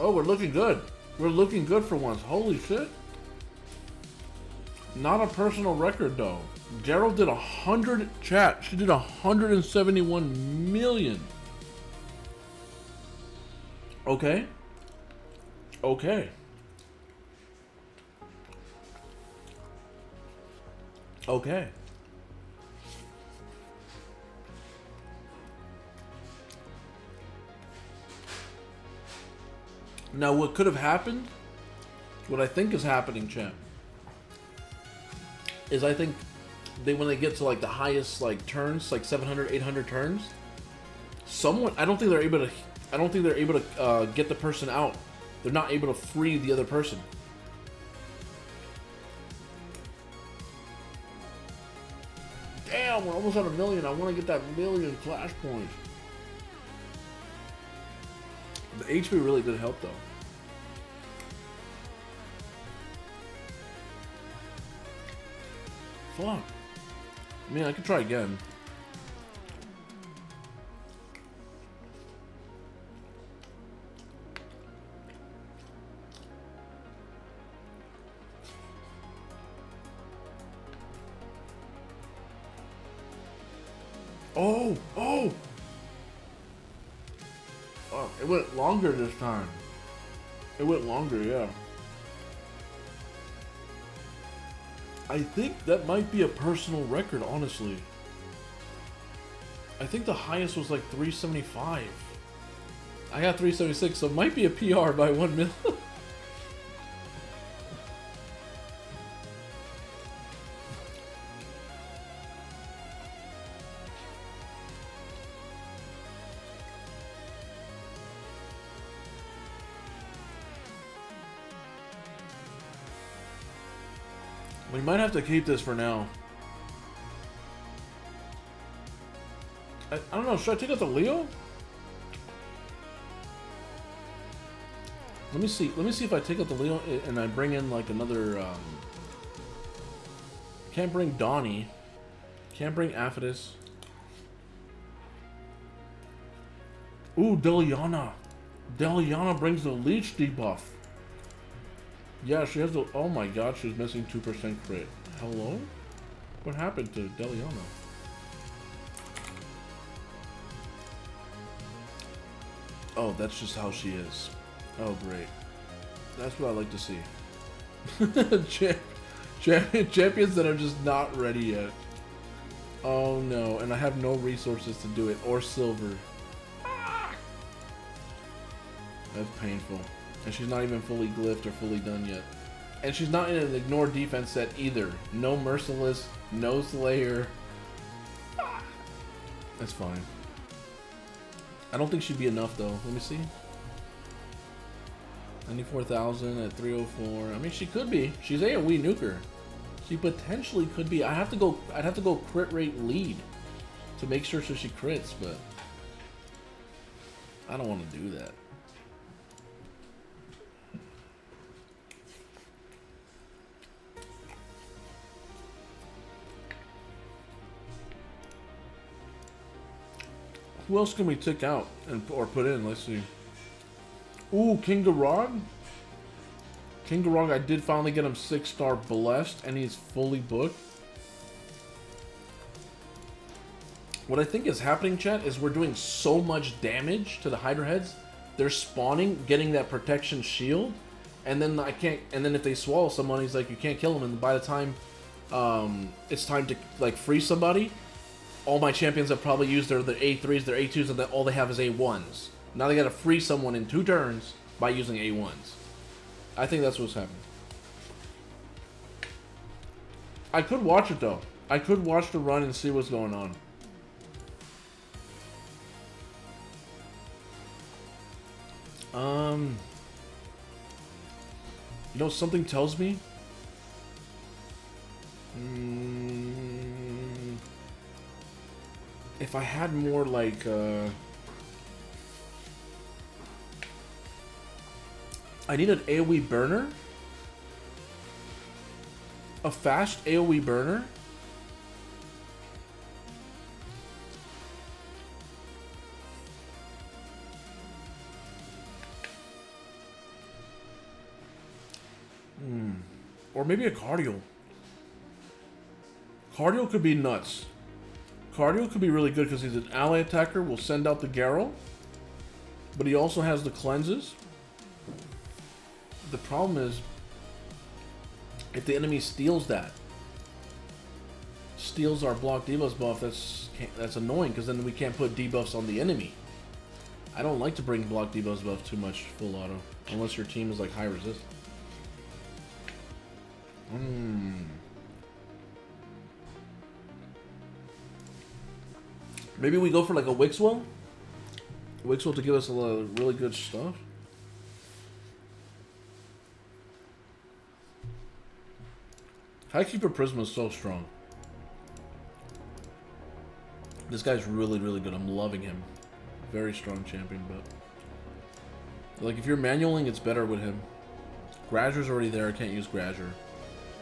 Oh, we're looking good. We're looking good for once. Holy shit. Not a personal record, though. Gerald did 100 chat. She did 171 million. Okay. Okay. Okay. Now, what could have happened, what I think is happening, chat, is I think when they get to like the highest like turns, like 700, 800 turns, someone, I don't think they're able to get the person out. They're not able to free the other person. Damn, we're almost at 1 million. I want to get that 1 million flash points. The HP really did help, though. Fuck. I mean, I could try again. Oh! Oh! Oh, it went longer this time. It went longer, yeah. I think that might be a personal record, honestly. I think the highest was like 375. I got 376, so it might be a PR by 1 mil. We might have to keep this for now. I don't know, should I take out the Leo? Let me see if I take out the Leo and I bring in like another, can't bring Donnie. Can't bring Aphodus. Ooh, Deliana. Deliana brings the Leech debuff. Yeah, she has the, oh my god, she's missing 2% crit. Hello? What happened to Deliana? Oh, that's just how she is. Oh, great. That's what I like to see. Champions that are just not ready yet. Oh no, and I have no resources to do it, or silver. That's painful. And she's not even fully glyphed or fully done yet. And she's not in an ignore defense set either. No Merciless, no Slayer. That's fine. I don't think she'd be enough though. Let me see. 94,000 at 304. I mean, she could be. She's AoE nuker. She potentially could be. I'd have to go crit rate lead to make sure so she crits, but I don't want to do that. Who else can we take out or put in? Let's see. Ooh, King Garog. King Garog, I did finally get him 6-star blessed, and he's fully booked. What I think is happening, chat, is we're doing so much damage to the Hydra heads. They're spawning, getting that protection shield, and then I can't. And then if they swallow someone, he's like, you can't kill them. And by the time it's time to like free somebody, all my champions have probably used their A3s, their A2s, and then all they have is A1s. Now they gotta free someone in 2 turns by using A1s. I think that's what's happening. I could watch it though. I could watch the run and see what's going on. You know, something tells me. If I had more like I need an AoE burner. A fast AoE burner. Or maybe a cardio. Cardio could be nuts. Cardio could be really good because he's an ally attacker. We'll send out the Garrow. But he also has the cleanses. The problem is, if the enemy steals that, steals our block debuffs buff, that's annoying because then we can't put debuffs on the enemy. I don't like to bring block debuffs buff too much full auto, unless your team is like high resist. Maybe we go for like a Wixwell? Wixwell to give us a lot of really good stuff. Highkeeper Prisma is so strong. This guy's really, really good. I'm loving him. Very strong champion, but like if you're manualing, it's better with him. Grazier's already there. I can't use Grazier.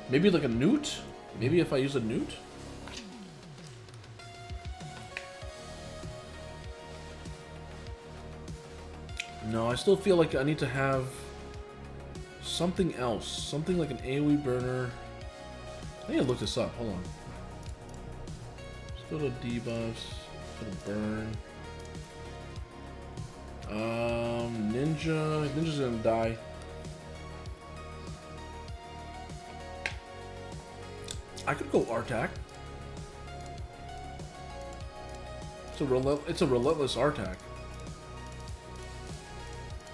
Maybe like a Newt? Maybe if I use a Newt? No, I still feel like I need to have something else. Something like an AoE burner. I need to look this up. Hold on. Let's go to debuffs. Go to burn. Ninja. Ninja's gonna die. I could go Artak. It's a relentless Artak.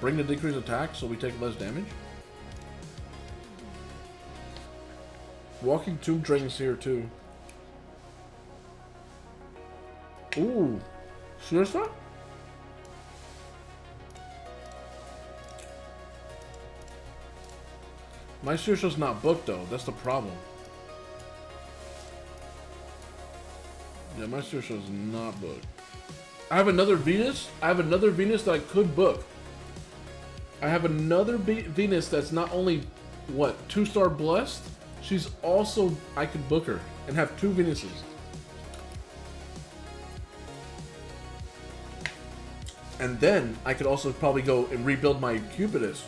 Bring the decreased attack so we take less damage. Walking Tomb Dragon's here too. Ooh. Seriously? My Saoirse's not booked though, that's the problem. Yeah, my Saoirse's not booked. I have another Venus. I have another Venus that I could book. I have another Venus that's not only, what, 2-star blessed? She's also, I could book her and have 2 Venuses. And then I could also probably go and rebuild my Cupidus.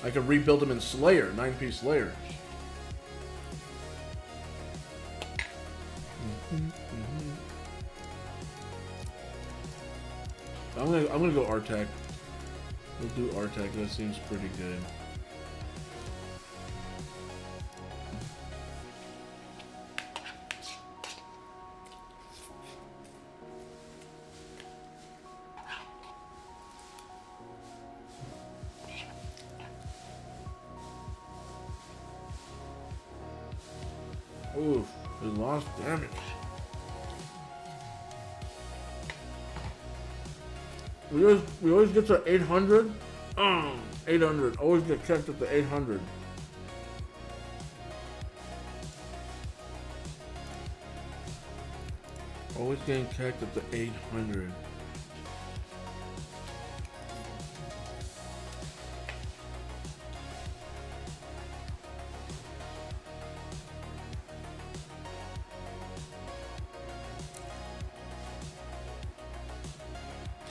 I could rebuild him in Slayer, 9-piece Slayer. I'm gonna go Artec. We'll do Artec. That seems pretty good. Oof, we lost damage. We always get to 800. 800. Always get kept at the 800. Always getting kept at the 800.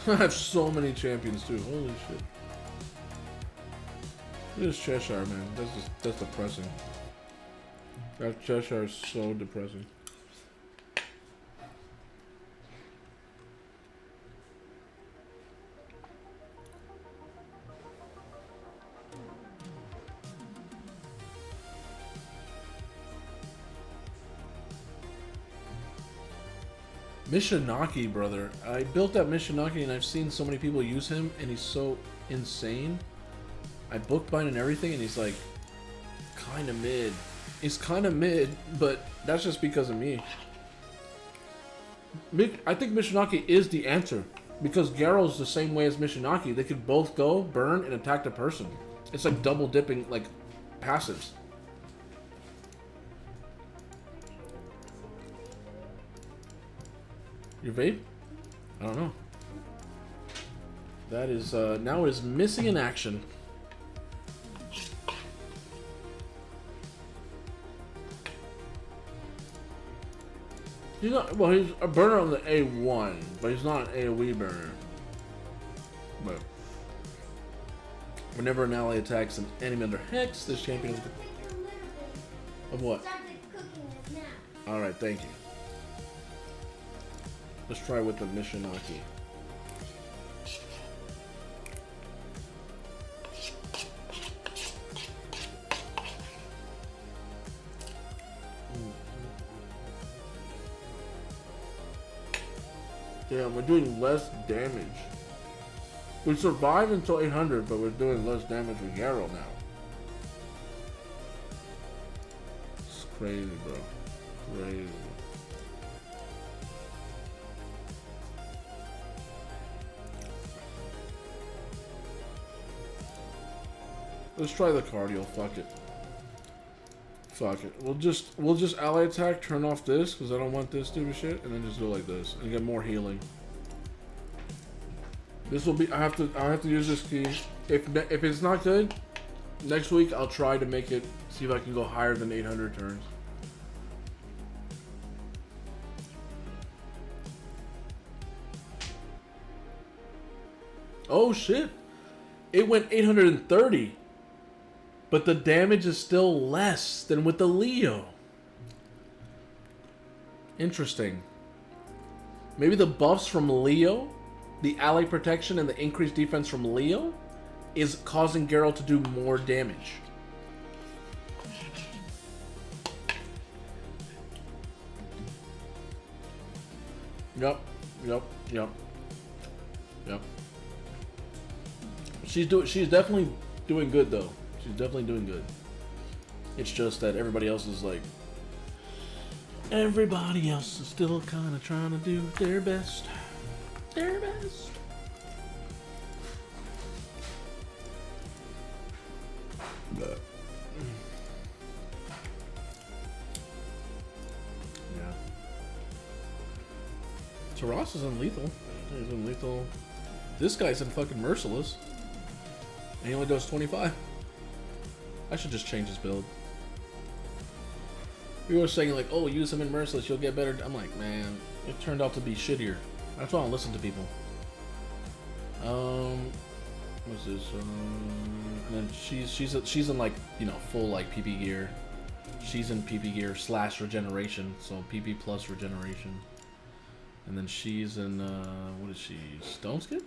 I have so many champions too. Holy shit. Look at this Cheshire, man. That's depressing. That Cheshire is so depressing. Mishinaki, brother. I built that Mishinaki and I've seen so many people use him and he's so insane. I bookbind and everything and he's like kind of mid. He's kind of mid, but that's just because of me. I think Mishinaki is the answer because Garrow's the same way as Mishinaki. They could both go, burn, and attack the person. It's like double dipping, like passives. Your vape? I don't know. That is, now it is missing in action. He's not, well, he's a burner on the A1, but he's not an AoE burner. But whenever an ally attacks an enemy under Hex, this champion is... Of what? Alright, thank you. Let's try with the Mishinaki. Damn, we're doing less damage. We survived until 800, but we're doing less damage with Yarrow now. It's crazy, bro. Crazy. Let's try the cardio, fuck it. Fuck it. We'll just ally attack, turn off this, because I don't want this stupid shit, and then just go like this and get more healing. This will be I have to use this key. If it's not good, next week I'll try to make it, see if I can go higher than 800 turns. Oh shit. It went 830. But the damage is still less than with the Leo. Interesting. Maybe the buffs from Leo, the ally protection and the increased defense from Leo, is causing Geralt to do more damage. Yep. She's definitely doing good though. She's definitely doing good. It's just that everybody else is like. Everybody else is still kind of trying to do their best. Their best. But. Yeah. So Ross is in lethal. He's in lethal. This guy's in fucking merciless. And he only does 25. I should just change his build. We were saying like, oh, use him in merciless, you'll get better. I'm like, man, it turned out to be shittier. That's why I don't listen to people. What's this? And then she's in like, you know, full like PP gear. She's in PP gear / regeneration, so PP plus regeneration. And then she's in what is she? Stone skin?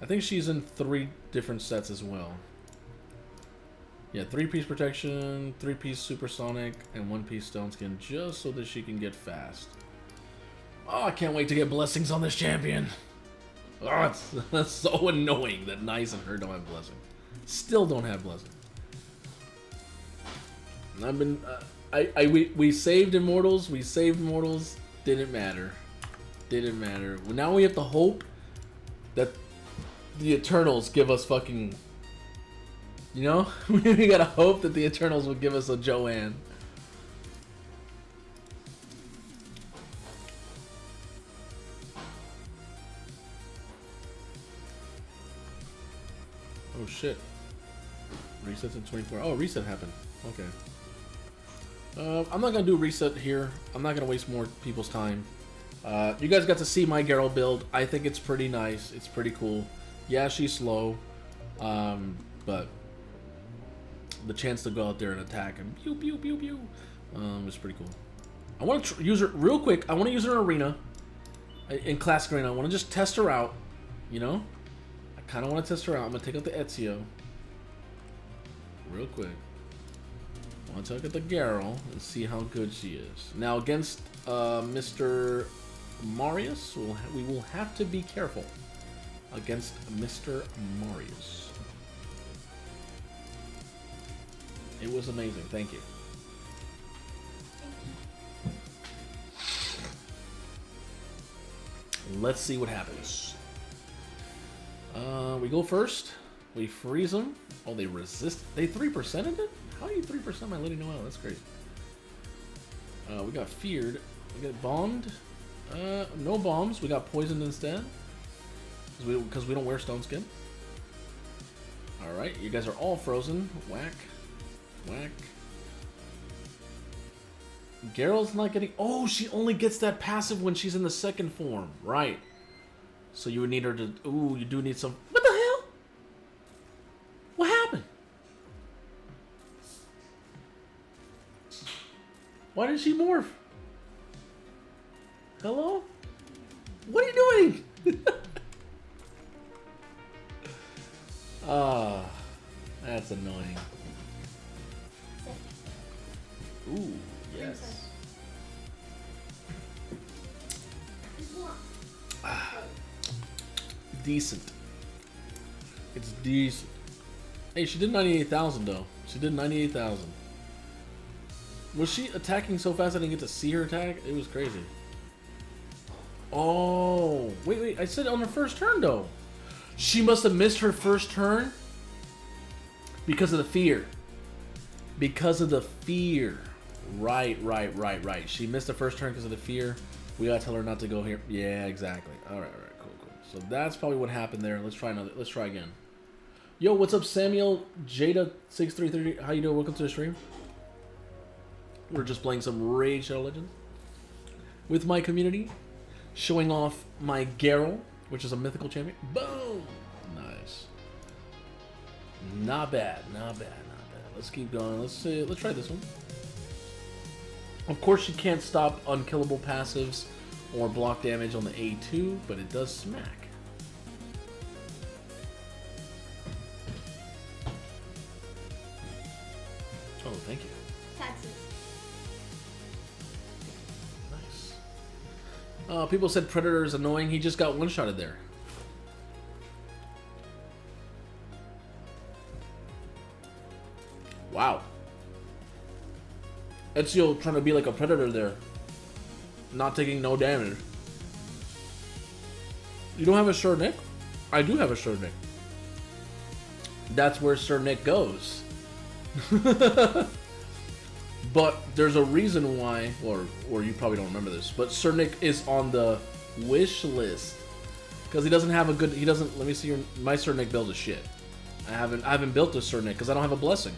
I think she's in 3 different sets as well. Yeah, 3-piece protection, 3-piece supersonic, and 1-piece stone skin, just so that she can get fast. Oh, I can't wait to get blessings on this champion. Oh, that's so annoying that Nice and her don't have blessing. Still don't have blessing. I've been, we saved Immortals. We saved Immortals. Didn't matter. Didn't matter. Well, now we have to hope that the Eternals give us fucking. You know, we gotta hope that the Eternals will give us a Joanne. Oh shit. Resets in 24. Oh, reset happened. Okay. I'm not gonna do reset here. I'm not gonna waste more people's time. You guys got to see my Geralt build. I think it's pretty nice. It's pretty cool. Yeah, she's slow. But the chance to go out there and attack and pew pew pew pew is pretty cool. I want to use her real quick. I want to use her in arena, in classic arena. I want to just test her out. You know, I kind of want to test her out. I'm gonna take out the Ezio real quick. I want to look at the Geralt and see how good she is. Now against Mr. Marius, we will have to be careful against Mr. Marius. It was amazing. Thank you. Let's see what happens. We go first. We freeze them. Oh, they resist. They 3%ed it? How do you 3% my Lady Noelle? That's crazy. We got feared. We got bombed. No bombs. We got poisoned instead. Because we don't wear stone skin. Alright, you guys are all frozen. Whack. Whack. Geralt's not getting... Oh, she only gets that passive when she's in the second form. Right. So you would need her to... Ooh, you do need some... What the hell? What happened? Why did she morph? Hello? What are you doing? Ah, that's annoying. Ooh, yes. Ah, decent. It's decent. Hey, she did 98,000 though. She did 98,000. Was she attacking so fast I didn't get to see her attack? It was crazy. Oh, wait. I said on her first turn though. She must have missed her first turn because of the fear. Because of the fear. Right. She missed the first turn because of the fear. We gotta tell her not to go here. Yeah, exactly. All right, cool. So that's probably what happened there. Let's try another. Let's try again. Yo, what's up, Samuel Jada6330? How you doing? Welcome to the stream. We're just playing some Raid Shadow Legends with my community, showing off my Geralt, which is a mythical champion. Boom! Nice. Not bad. Let's keep going. Let's try this one. Of course, you can't stop unkillable passives or block damage on the A2, but it does smack. Oh, thank you. Taxes. Nice. People said Predator is annoying. He just got one-shotted there. Wow. Ezio trying to be like a predator there. Not taking no damage. You don't have a Sir Nick? I do have a Sir Nick. That's where Sir Nick goes. But there's a reason why, or you probably don't remember this, but Sir Nick is on the wish list. Because he doesn't have a good, he doesn't, let me see my Sir Nick build is shit. I haven't built a Sir Nick because I don't have a blessing.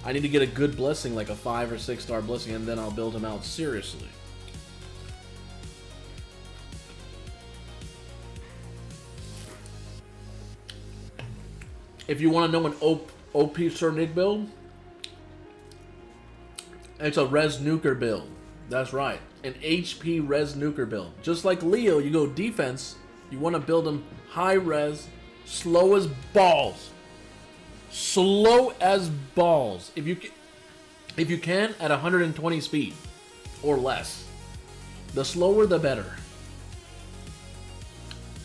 I need to get a good blessing, like a 5 or 6 star blessing, and then I'll build him out seriously. If you want to know an OP Sir Nick build, it's a Res Nuker build. That's right. An HP Res Nuker build. Just like Leo, you go defense. You want to build him high res, slow as balls. Slow as balls. If you can, at 120 speed or less. The slower, the better.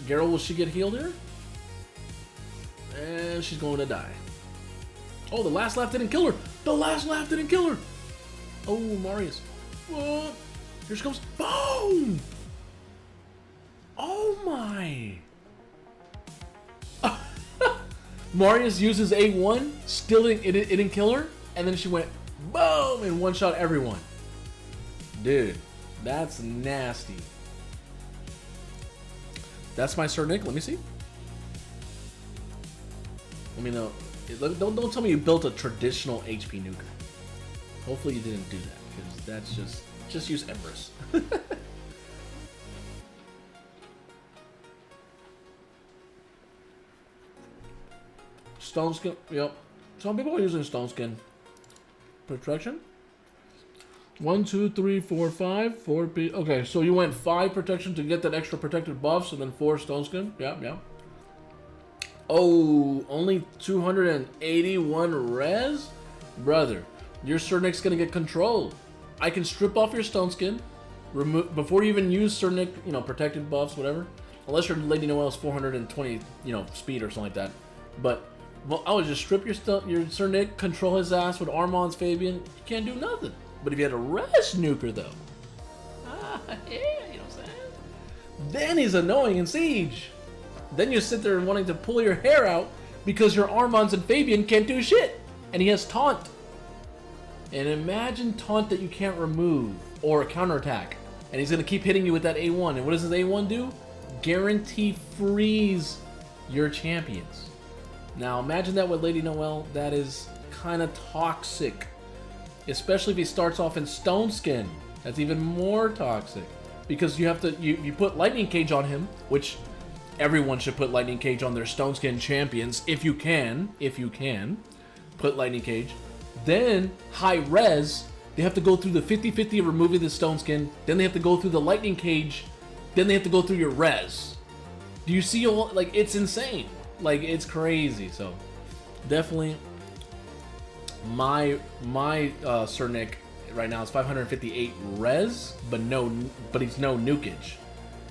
Geralt, will she get healed here? And she's going to die. Oh, the last laugh didn't kill her. The last laugh didn't kill her. Oh, Marius. What? Here she comes. Boom! Oh my! Marius uses A1, still it didn't kill her, and then she went boom and one shot everyone. Dude, that's nasty. That's my Sir Nick. Let me see. Let me know. Don't tell me you built a traditional HP nuker. Hopefully you didn't do that, because that's just use Empress. Stone skin, yep. Some people are using stone skin. Protection? 1, 2, 3, 4, 5, 4 B. Okay, so you went 5 protection to get that extra protected buffs, and then 4 stone skin. Yeah. Oh, only 281 res? Brother, your Sir Nick's gonna get controlled. I can strip off your stone skin, remove before you even use Sir Nick, protected buffs, whatever. Unless your Lady Noelle's 420, speed or something like that. But well, I would just strip your Sir Nick, control his ass with Armand's Fabian. You can't do nothing. But if you had a Res Nuker though, yeah, you know what I'm saying? Then he's annoying in Siege. Then you sit there wanting to pull your hair out because your Armands and Fabian can't do shit. And he has taunt. And imagine taunt that you can't remove or counterattack. And he's going to keep hitting you with that A1. And what does his A1 do? Guarantee freeze your champions. Now imagine that with Lady Noelle. That is kind of toxic. Especially if he starts off in Stone Skin. That's even more toxic. Because you have to, you put Lightning Cage on him, which everyone should put Lightning Cage on their Stone Skin champions if you can. Put Lightning Cage. Then, high res, they have to go through the 50-50 of removing the Stone Skin. Then they have to go through the Lightning Cage. Then they have to go through your res. Do you see all, like, it's insane. Like, it's crazy. So, definitely, my Sir Nick right now is 558 res, but he's no nukage.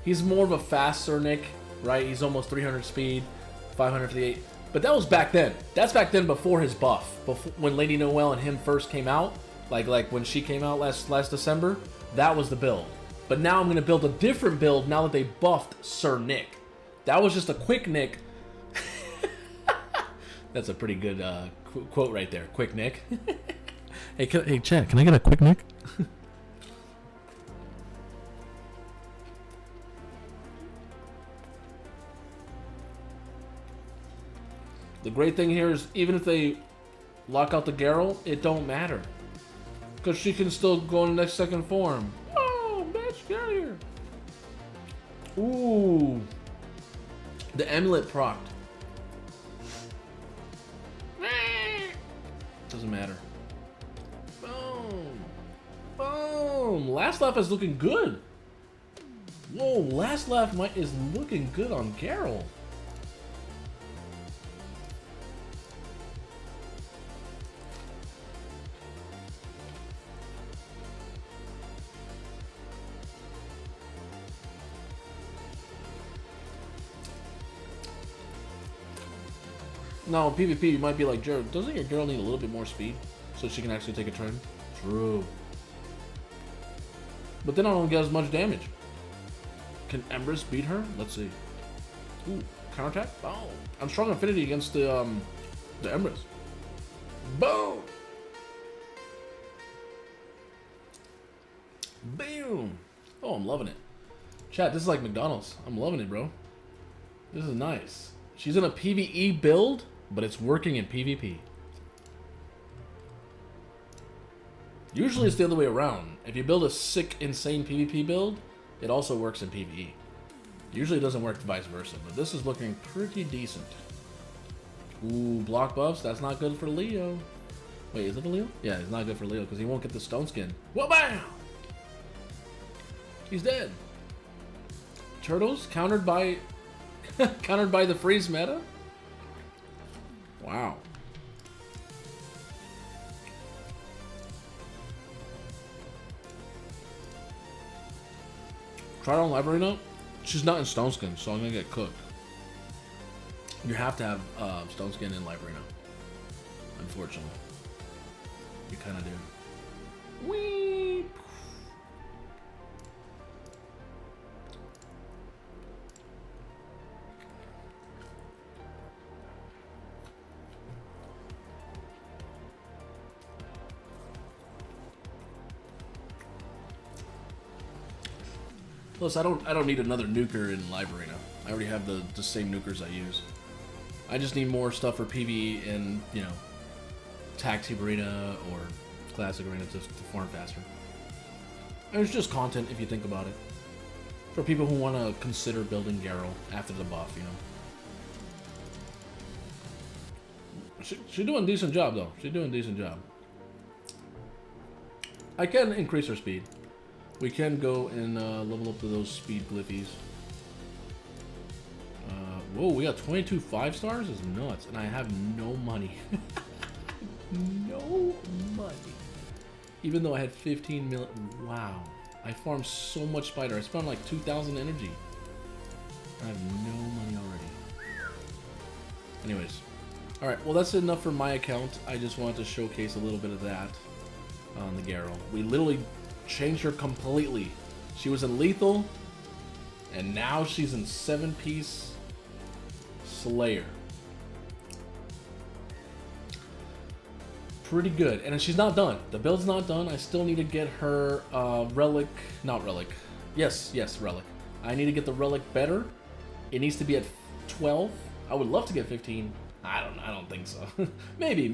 He's more of a fast Sir Nick, right? He's almost 300 speed, 558. But that was back then. That's back then before his buff. Before, when Lady Noelle and him first came out, like when she came out last December, that was the build. But now I'm going to build a different build now that they buffed Sir Nick. That was just a quick Nick. That's a pretty good quote right there. Quick Nick. Hey, chat, can I get a quick Nick? The great thing here is even if they lock out the Geralt, it don't matter. Because she can still go in the next second form. Oh, bitch, get out of here. Ooh. The amulet procced. Doesn't matter. Boom. Boom. Last laugh is looking good. Whoa, last laugh is looking good on Geralt. No, PvP, you might be like, Jared, doesn't your girl need a little bit more speed so she can actually take a turn? True. But then I don't get as much damage. Can Empress beat her? Let's see. Ooh, counterattack? Oh, I'm strong affinity against the Empress. Boom! Boom! Oh, I'm loving it. Chat, this is like McDonald's. I'm loving it, bro. This is nice. She's in a PvE build, but it's working in PvP. Usually it's the other way around. If you build a sick, insane PvP build, it also works in PvE. Usually it doesn't work vice versa, but this is looking pretty decent. Ooh, block buffs. That's not good for Leo. Wait, is it a Leo? Yeah, it's not good for Leo because he won't get the stone skin. Whoa, bam! He's dead. Turtles countered by countered by the freeze meta. Wow. Try it on library now. She's not in stone skin, so I'm gonna get cooked. You have to have stone skin in library now. Unfortunately, you kind of do. Whee! Plus, I don't need another nuker in library now. I already have the same nukers I use. I just need more stuff for PvE and, you know, Tag-Team Arena or Classic Arena to farm faster. And it's just content if you think about it. For people who want to consider building Garrow after the buff, you know. She's doing a decent job, though. She's doing a decent job. I can increase her speed. We can go and level up to those speed glyphies. Whoa, we got 22 5-stars? It's nuts. And I have no money. No money. Even though I had 15 million. Wow. I farmed so much spider. I spent like 2,000 energy. I have no money already. Anyways. Alright, well that's enough for my account. I just wanted to showcase a little bit of that on the Garrow. We literally changed her completely. She was in lethal, and now she's in 7-piece Slayer. Pretty good. And she's not done. The build's not done. I still need to get her relic. Not relic. Yes, relic. I need to get the relic better. It needs to be at 12. I would love to get 15. I don't think so. maybe.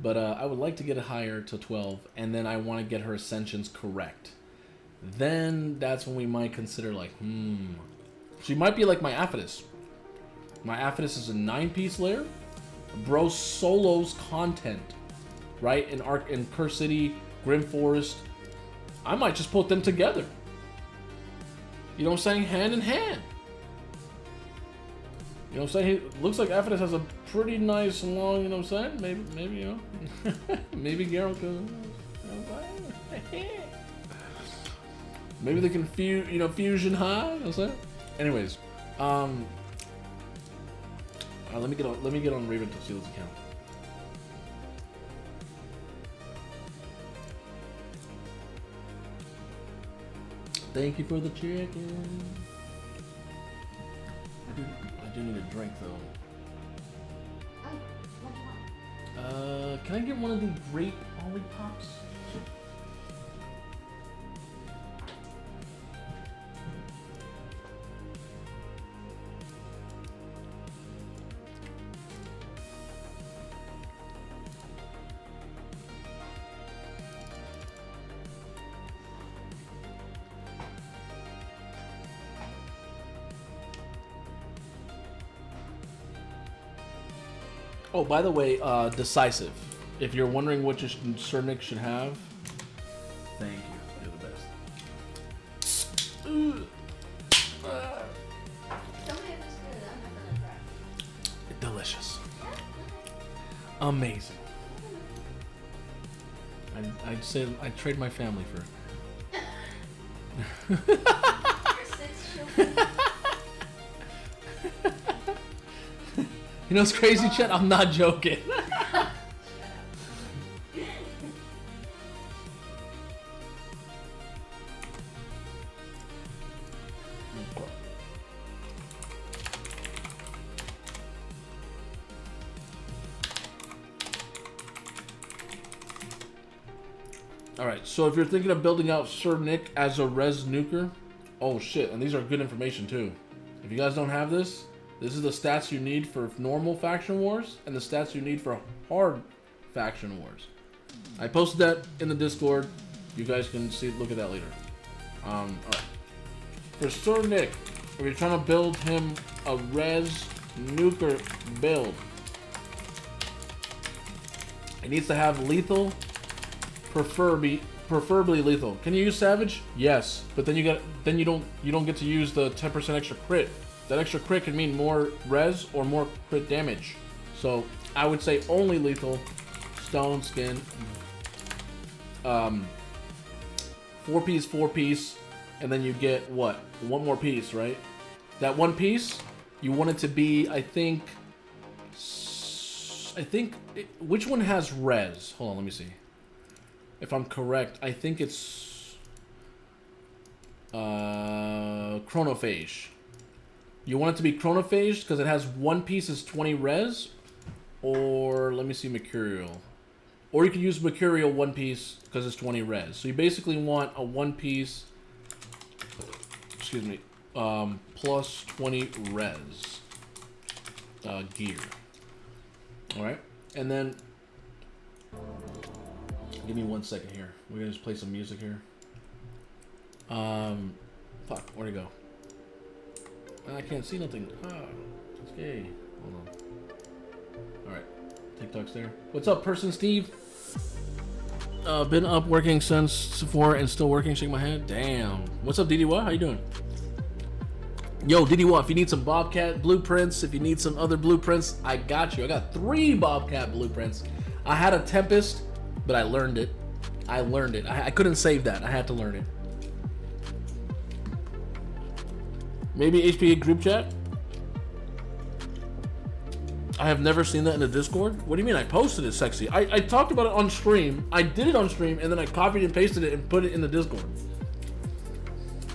But I would like to get it higher to 12, and then I want to get her ascensions correct. Then that's when we might consider like, she might be like my Aphodus. My Aphodus is a 9-piece layer. Bro solos content, right? In Curse City, Grim Forest. I might just put them together. You know what I'm saying? Hand in hand. You know what I'm saying? He looks like Aphodus has a pretty nice long, you know what I'm saying? Maybe you know. Maybe Geralt can, you know what I'm saying? Maybe they can fusion high, you know what I'm saying? Anyways, let me get on Raven to Seal's account. Thank you for the chicken. I do need a drink though. Can I get one of the grape lollipops? Oh, by the way, decisive. If you're wondering what your Cernic should have, thank you. You're the best. Tell me if it's good. I'm not gonna try. Delicious. Amazing. I'd say I'd trade my family for it. Your 6 children. You know what's crazy, Chet? I'm not joking. Alright, so if you're thinking of building out Sir Nick as a res nuker, oh shit, and these are good information too. If you guys don't have this, this is the stats you need for normal faction wars and the stats you need for hard faction wars. I posted that in the Discord. You guys can see, look at that later. Alright. For Sir Nick, if you're trying to build him a res nuker build, it needs to have lethal, preferably lethal. Can you use savage? Yes, but then you don't get to use the 10% extra crit. That extra crit can mean more res or more crit damage. So I would say only lethal, stone skin, 4 piece, and then you get what? One more piece, right? That one piece you want it to be, I think which one has res? Hold on, let me see. If I'm correct, I think it's chronophage. You want it to be chronophage because it has one piece is 20 res, or let me see, mercurial. Or you can use mercurial one piece because it's 20 res. So you basically want a one piece, excuse me, plus 20 res gear. All right, and then. Give me 1 second here. We're gonna just play some music here. Fuck, where'd it go? I can't see nothing. It's gay. Hold on. Alright. TikTok's there. What's up, person Steve? Been up working since 4 and still working, shake my head. Damn. What's up, DDY? How you doing? Yo, DDY, if you need some Bobcat blueprints, if you need some other blueprints, I got you. I got 3 Bobcat blueprints. I had a Tempest, but I learned it. I couldn't save that. I had to learn it. Maybe HPA group chat? I have never seen that in the Discord. What do you mean I posted it, sexy? I talked about it on stream. I did it on stream, and then I copied and pasted it and put it in the Discord.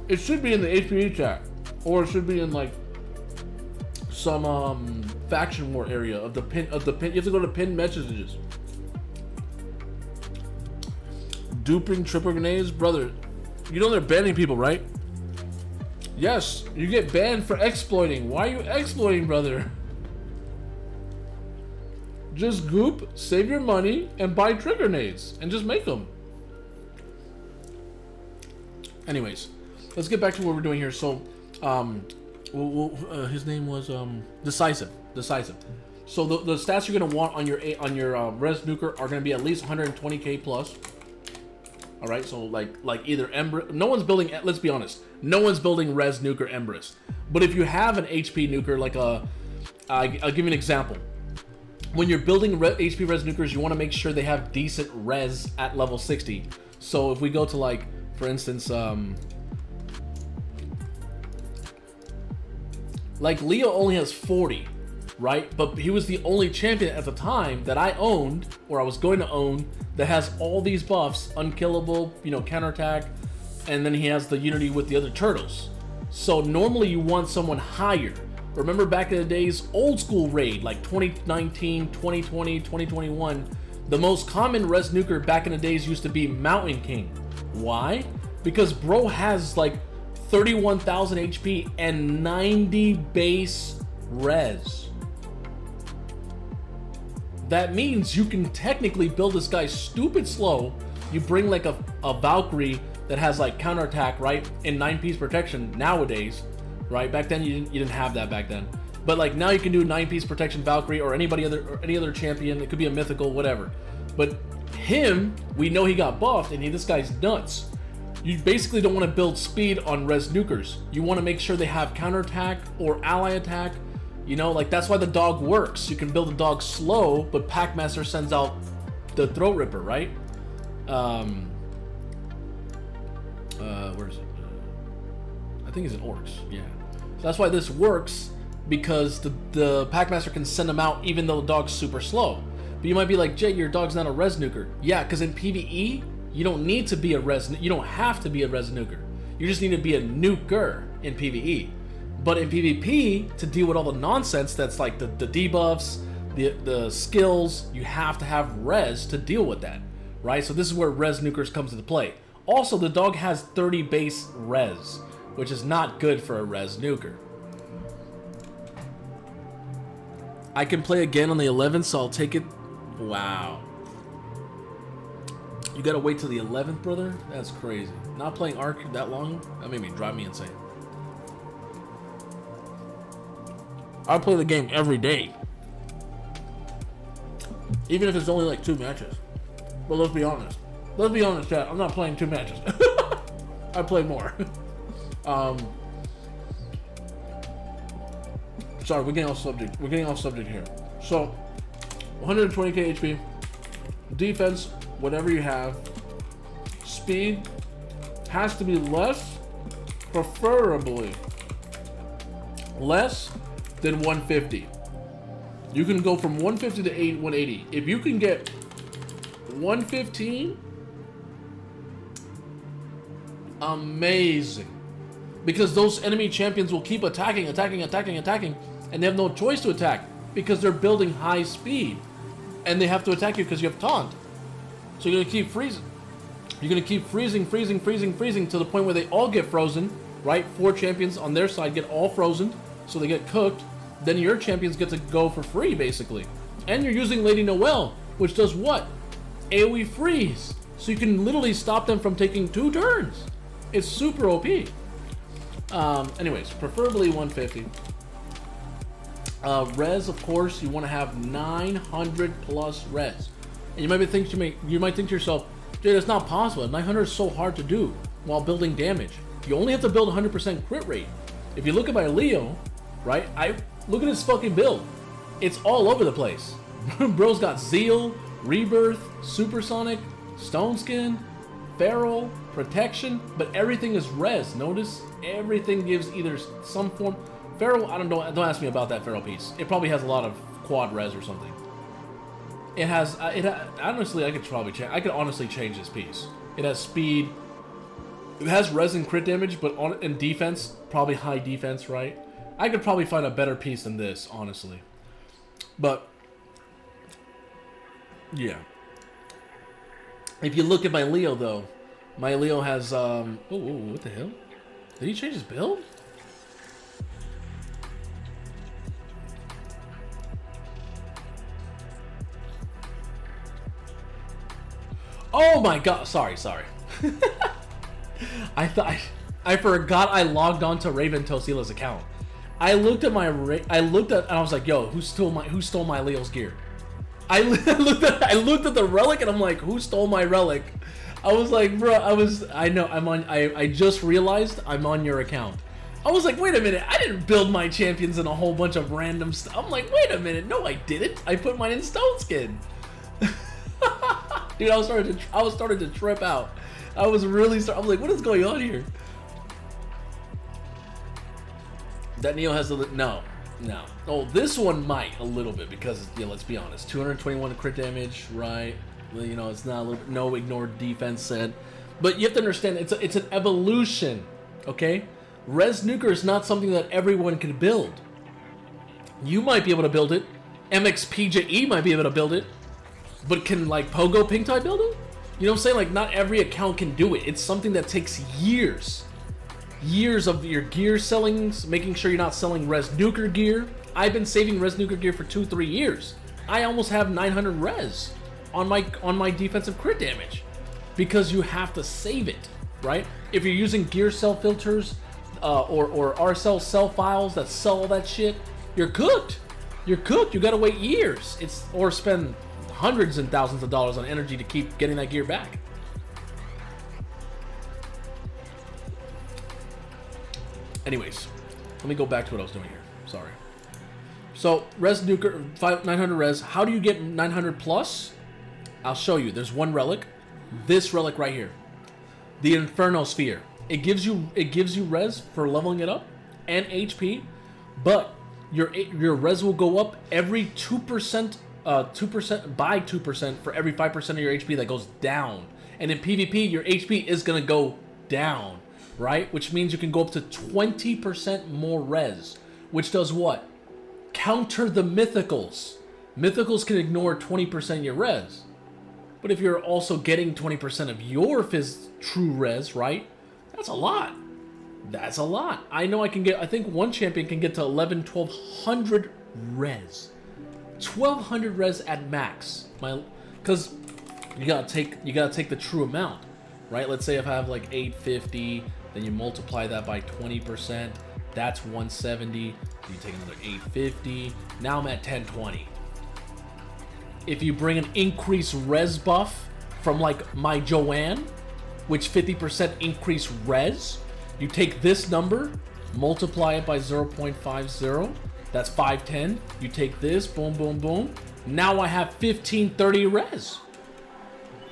It should be in the HPA chat. Or it should be in, like, some faction war area of the pin. You have to go to pinned messages. Duping triple grenades, brother. You know they're banning people, right? Yes, you get banned for exploiting. Why are you exploiting, brother? Just goop, save your money, and buy trick grenades, and just make them. Anyways, let's get back to what we're doing here. So, his name was Decisive. So the stats you're gonna want on your res nuker are gonna be at least 120k plus. All right, so like either Ember. No one's building. Let's be honest. No one's building res nuker Empress. But if you have an HP nuker, like I'll give you an example. When you're building HP res nukers, you want to make sure they have decent res at level 60. So if we go to, like, for instance, like Leo only has 40, right? But he was the only champion at the time that I owned, or I was going to own, that has all these buffs, unkillable, you know, counterattack, and then he has the unity with the other turtles. So normally you want someone higher. Remember back in the days, old school raid, like 2019, 2020, 2021, the most common res nuker back in the days used to be Mountain King. Why? Because bro has like 31,000 HP and 90 base res. That means you can technically build this guy stupid slow. You bring like a Valkyrie that has like counterattack, right? In 9-piece protection nowadays, right? Back then you didn't have that back then. But like now you can do 9-piece protection Valkyrie or any other champion. It could be a mythical, whatever. But him, we know he got buffed and this guy's nuts. You basically don't want to build speed on res nukers. You want to make sure they have counterattack or ally attack. You know, like that's why the dog works. You can build a dog slow, but Packmaster sends out the Throat Ripper, right? Where is it? I think it's in Orcs, yeah. So that's why this works because the Packmaster can send them out even though the dog's super slow. But you might be like, Jay, your dog's not a res nuker. Yeah, because in PvE, you don't need to be a res. You don't have to be a res nuker. You just need to be a nuker in PvE. But in PvP, to deal with all the nonsense that's like the debuffs, the skills, you have to have res to deal with that, right? So this is where res nukers comes into play. Also, the dog has 30 base res, which is not good for a res nuker. I can play again on the 11th, so I'll take it. Wow. You gotta wait till the 11th, brother? That's crazy. Not playing Ark that long? That made me drive me insane. I play the game every day. Even if it's only like 2 matches. But let's be honest. Let's be honest, chat. I'm not playing 2 matches. I play more. Sorry, we're getting off subject. We're getting off subject here. So, 120k HP. Defense, whatever you have. Speed has to be less, preferably less than 150. You can go from 150 to 180. If you can get 115, amazing. Because those enemy champions will keep attacking, and they have no choice to attack because they're building high speed, and they have to attack you because you have taunt. So you're gonna keep freezing. You're gonna keep freezing to the point where they all get frozen, right? 4 champions on their side get all frozen, so they get cooked. Then your champions get to go for free, basically. And you're using Lady Noelle, which does what? AoE freeze. So you can literally stop them from taking 2 turns. It's super OP. Anyways, preferably 150. Res, of course, you want to have 900 plus res. And you might think to yourself, Jay, that's not possible. 900 is so hard to do while building damage. You only have to build 100% crit rate. If you look at my Leo, right? Look at his fucking build. It's all over the place. Bro's got Zeal, Rebirth, Supersonic, Stone Skin, Feral, Protection, but everything is res. Notice everything gives either some form. Feral, don't ask me about that Feral piece. It probably has a lot of quad res or something. It has. Honestly, I could honestly change this piece. It has speed. It has res and crit damage, but in defense, probably high defense, right? I could probably find a better piece than this, honestly. But yeah. If you look at my Leo, though, my Leo has oh, what the hell? Did he change his build? Oh my god! Sorry. I forgot I logged on to Raven Tosila's account. I looked at and I was like, yo, who stole my Leo's gear? I looked at the relic and I'm like, who stole my relic? I was like, bro, I just realized I'm on your account. I was like, wait a minute, I didn't build my champions in a whole bunch of random stuff. I'm like, wait a minute, no, I didn't. I put mine in Stone Skin. Dude, I was starting to trip out. I was like, what is going on here? That Neo has no. Oh, this one might a little bit because, yeah, let's be honest, 221 crit damage, right? You know, it's not a little bit, no ignored defense set, but you have to understand it's an evolution, okay? Res Nuker is not something that everyone can build. You might be able to build it. MXPJE might be able to build it. But can, like, Pogo Pinktai build it? You know what I'm saying? Like, not every account can do it. It's something that takes years. Years of your gear sellings, making sure you're not selling Res Nuker gear. I've been saving Res Nuker gear for 2-3 years. I almost have 900 res on my defensive crit damage. Because you have to save it, right? If you're using gear sell filters, or RSL sell files that sell all that shit, you're cooked. You're cooked. You gotta wait years. Or spend hundreds and thousands of dollars on energy to keep getting that gear back. Anyways, let me go back to what I was doing here. Sorry. So, Res Nuker, 900 res. How do you get 900 plus? I'll show you. There's one relic. This relic right here. The Inferno Sphere. It gives you res for leveling it up and HP, but your res will go up every 2%, 2% by 2% for every 5% of your HP that goes down. And in PvP, your HP is gonna go down, right? Which means you can go up to 20% more res, which does what? Counter the mythicals. Mythicals can ignore 20% of your res. But if you're also getting 20% of your true res, right? That's a lot. That's a lot. I know I can get, I think one champion can get to 1200 res. 1200 res at max. Because you gotta take the true amount, right? Let's say if I have like 850, then you multiply that by 20%, that's 170. You take another 850. Now I'm at 1020. If you bring an increased res buff from like my Joanne, which 50% increase res, you take this number, multiply it by 0.50, that's 510. You take this, boom, boom, boom. Now I have 1530 res.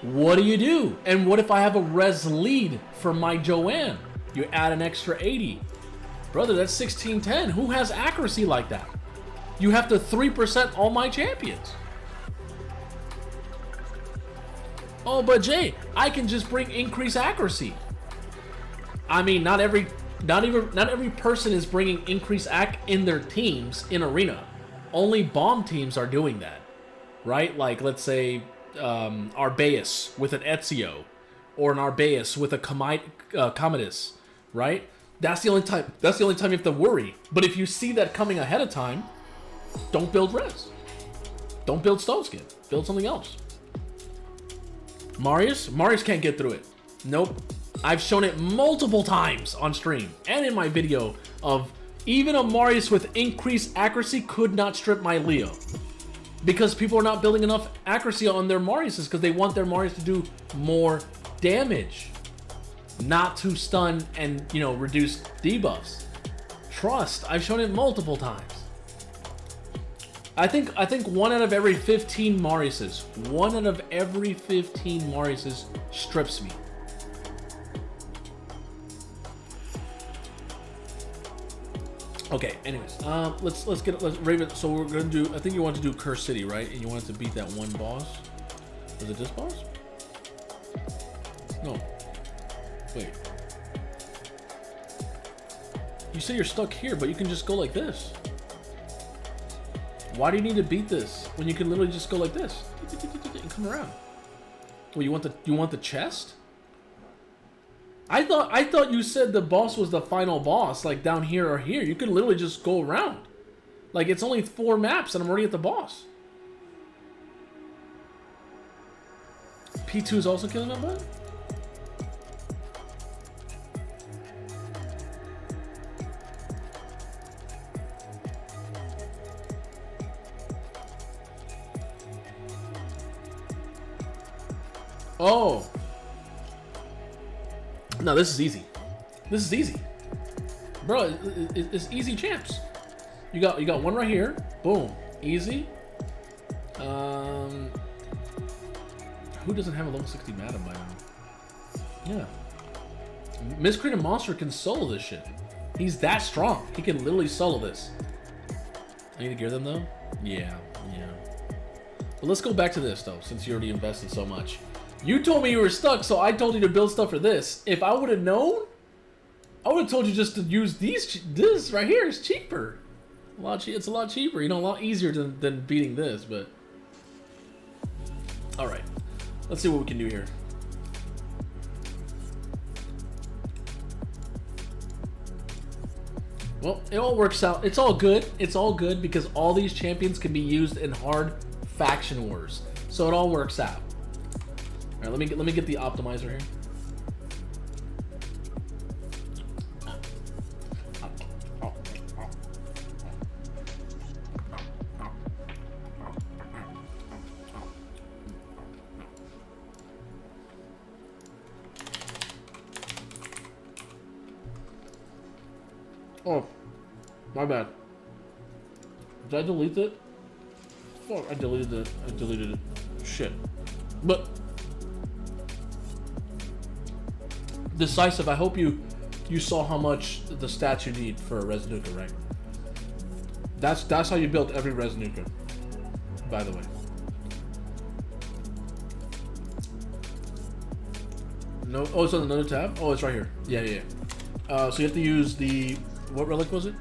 What do? And what if I have a res lead for my Joanne? You add an extra 80. Brother, that's 1610. Who has accuracy like that? You have to 3% all my champions. Oh, but Jay, I can just bring increased accuracy. I mean, not every person is bringing increased ac in their teams in arena. Only bomb teams are doing that, right? Like, let's say Arbaeus with an Ezio, or an Arbaeus with a Commodus, right? That's the only time. That's the only time you have to worry. But if you see that coming ahead of time, don't build res. Don't build stone skin. Build something else. Marius can't get through it. Nope. I've shown it multiple times on stream and in my video of even a Marius with increased accuracy could not strip my Leo. Because people are not building enough accuracy on their Mariuses because they want their Marius to do more damage. Not to stun and, you know, reduce debuffs. Trust, I've shown it multiple times. I think 1 out of every 15 Mariuses, 1 out of every 15 Mariuses strips me. Okay, anyways, let's Raven. So we're gonna do. I think you want to do Curse City, right? And you wanted to beat that one boss. Was it this boss? No. Wait. You say you're stuck here, but you can just go like this. Why do you need to beat this when you can literally just go like this and come around? Well, you want the chest? I thought you said the boss was the final boss, like down here or here. You could literally just go around. Like, it's only 4 maps and I'm already at the boss. P2 is also killing that button? Oh. No, this is easy. This is easy. Bro, it's easy champs. You got one right here. Boom. Easy. Who doesn't have a level 60 Madam by now? Yeah. Miscreant and Monster can solo this shit. He's that strong. He can literally solo this. I need to gear them though? Yeah. But let's go back to this though, since you already invested so much. You told me you were stuck, so I told you to build stuff for this. If I would have known, I would have told you just to use these. This right here is cheaper. It's a lot cheaper. You know, a lot easier than beating this. But all right, let's see what we can do here. Well, it all works out. It's all good. It's all good because all these champions can be used in hard faction wars. So it all works out. All right, let me get the optimizer here. Oh, my bad. Did I delete it? Fuck, I deleted it. Shit. But Decisive, I hope you saw how much the stats you need for a Reziduka, right? That's how you build every res nuker, by the way. No, oh, it's on another tab. Oh, it's right here. Yeah. So you have to use the what relic was it?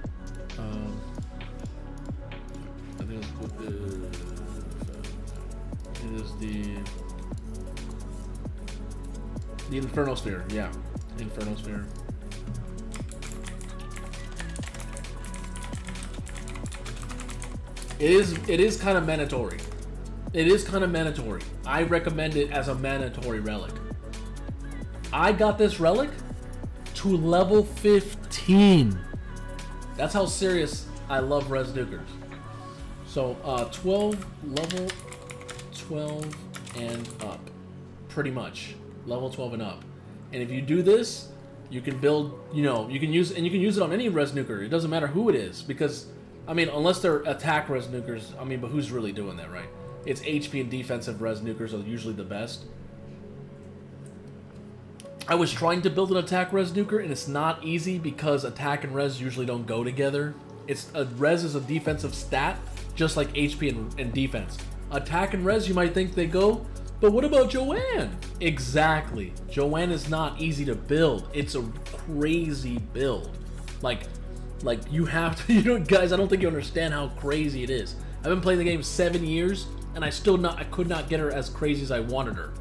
I think it is the Inferno Sphere. Yeah, Inferno Sphere. It is kind of mandatory. It is kind of mandatory. I recommend it as a mandatory relic. I got this relic to level 15. That's how serious I love res nukers. So 12, level 12 and up, pretty much level 12 and up. And if you do this, you can build. You know, you can use it on any res nuker. It doesn't matter who it is, because I mean, unless they're attack res nukers. I mean, but who's really doing that, right? It's HP and defensive res nukers are usually the best. I was trying to build an attack res nuker, and it's not easy because attack and res usually don't go together. It's a res is a defensive stat, just like HP and defense. Attack and res, you might think they go, but what about Joanne? Exactly. Joanne is not easy to build. It's a crazy build. Like you have to, you know, guys, I don't think you understand how crazy it is. I've been playing the game 7 years, and I could not get her as crazy as I wanted her.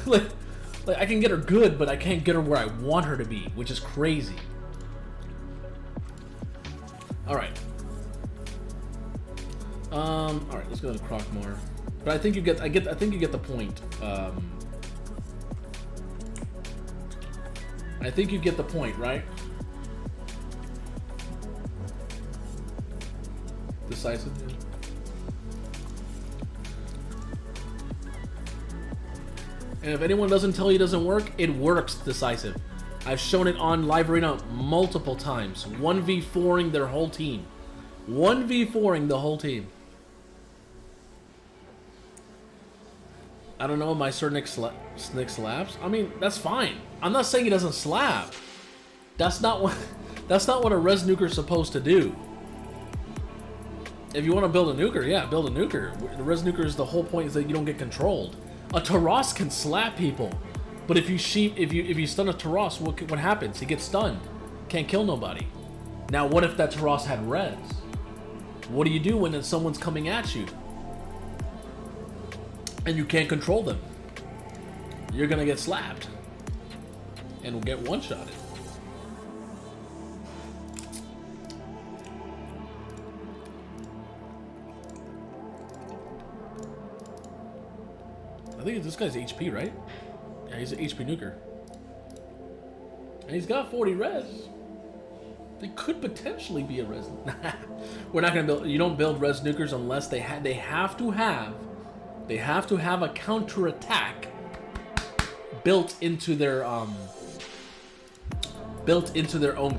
Like I can get her good, but I can't get her where I want her to be, which is crazy. All right. All right. Let's go to Crockmore. But I think you get. I think you get the point. I think you get the point, right? Decisive. And if anyone doesn't tell you it doesn't work, it works decisive. I've shown it on Live Arena multiple times. 1v4ing their whole team. 1v4ing the whole team. I don't know, my Sir Nick slaps. I mean, that's fine. I'm not saying he doesn't slap. That's not what a res nuker is supposed to do. If you want to build a nuker, yeah, build a nuker. The res nuker is the whole point is that you don't get controlled. A Taras can slap people, but if you stun a Taras, what happens? He gets stunned, can't kill nobody. Now, what if that Taras had res? What do you do when someone's coming at you and you can't control them? You're gonna get slapped and will get one-shotted. I think this guy's HP, right? Yeah, he's an HP nuker. And he's got 40 res. They could potentially be a res. We're not gonna build. You don't build res nukers unless they have to have a counter attack built into their own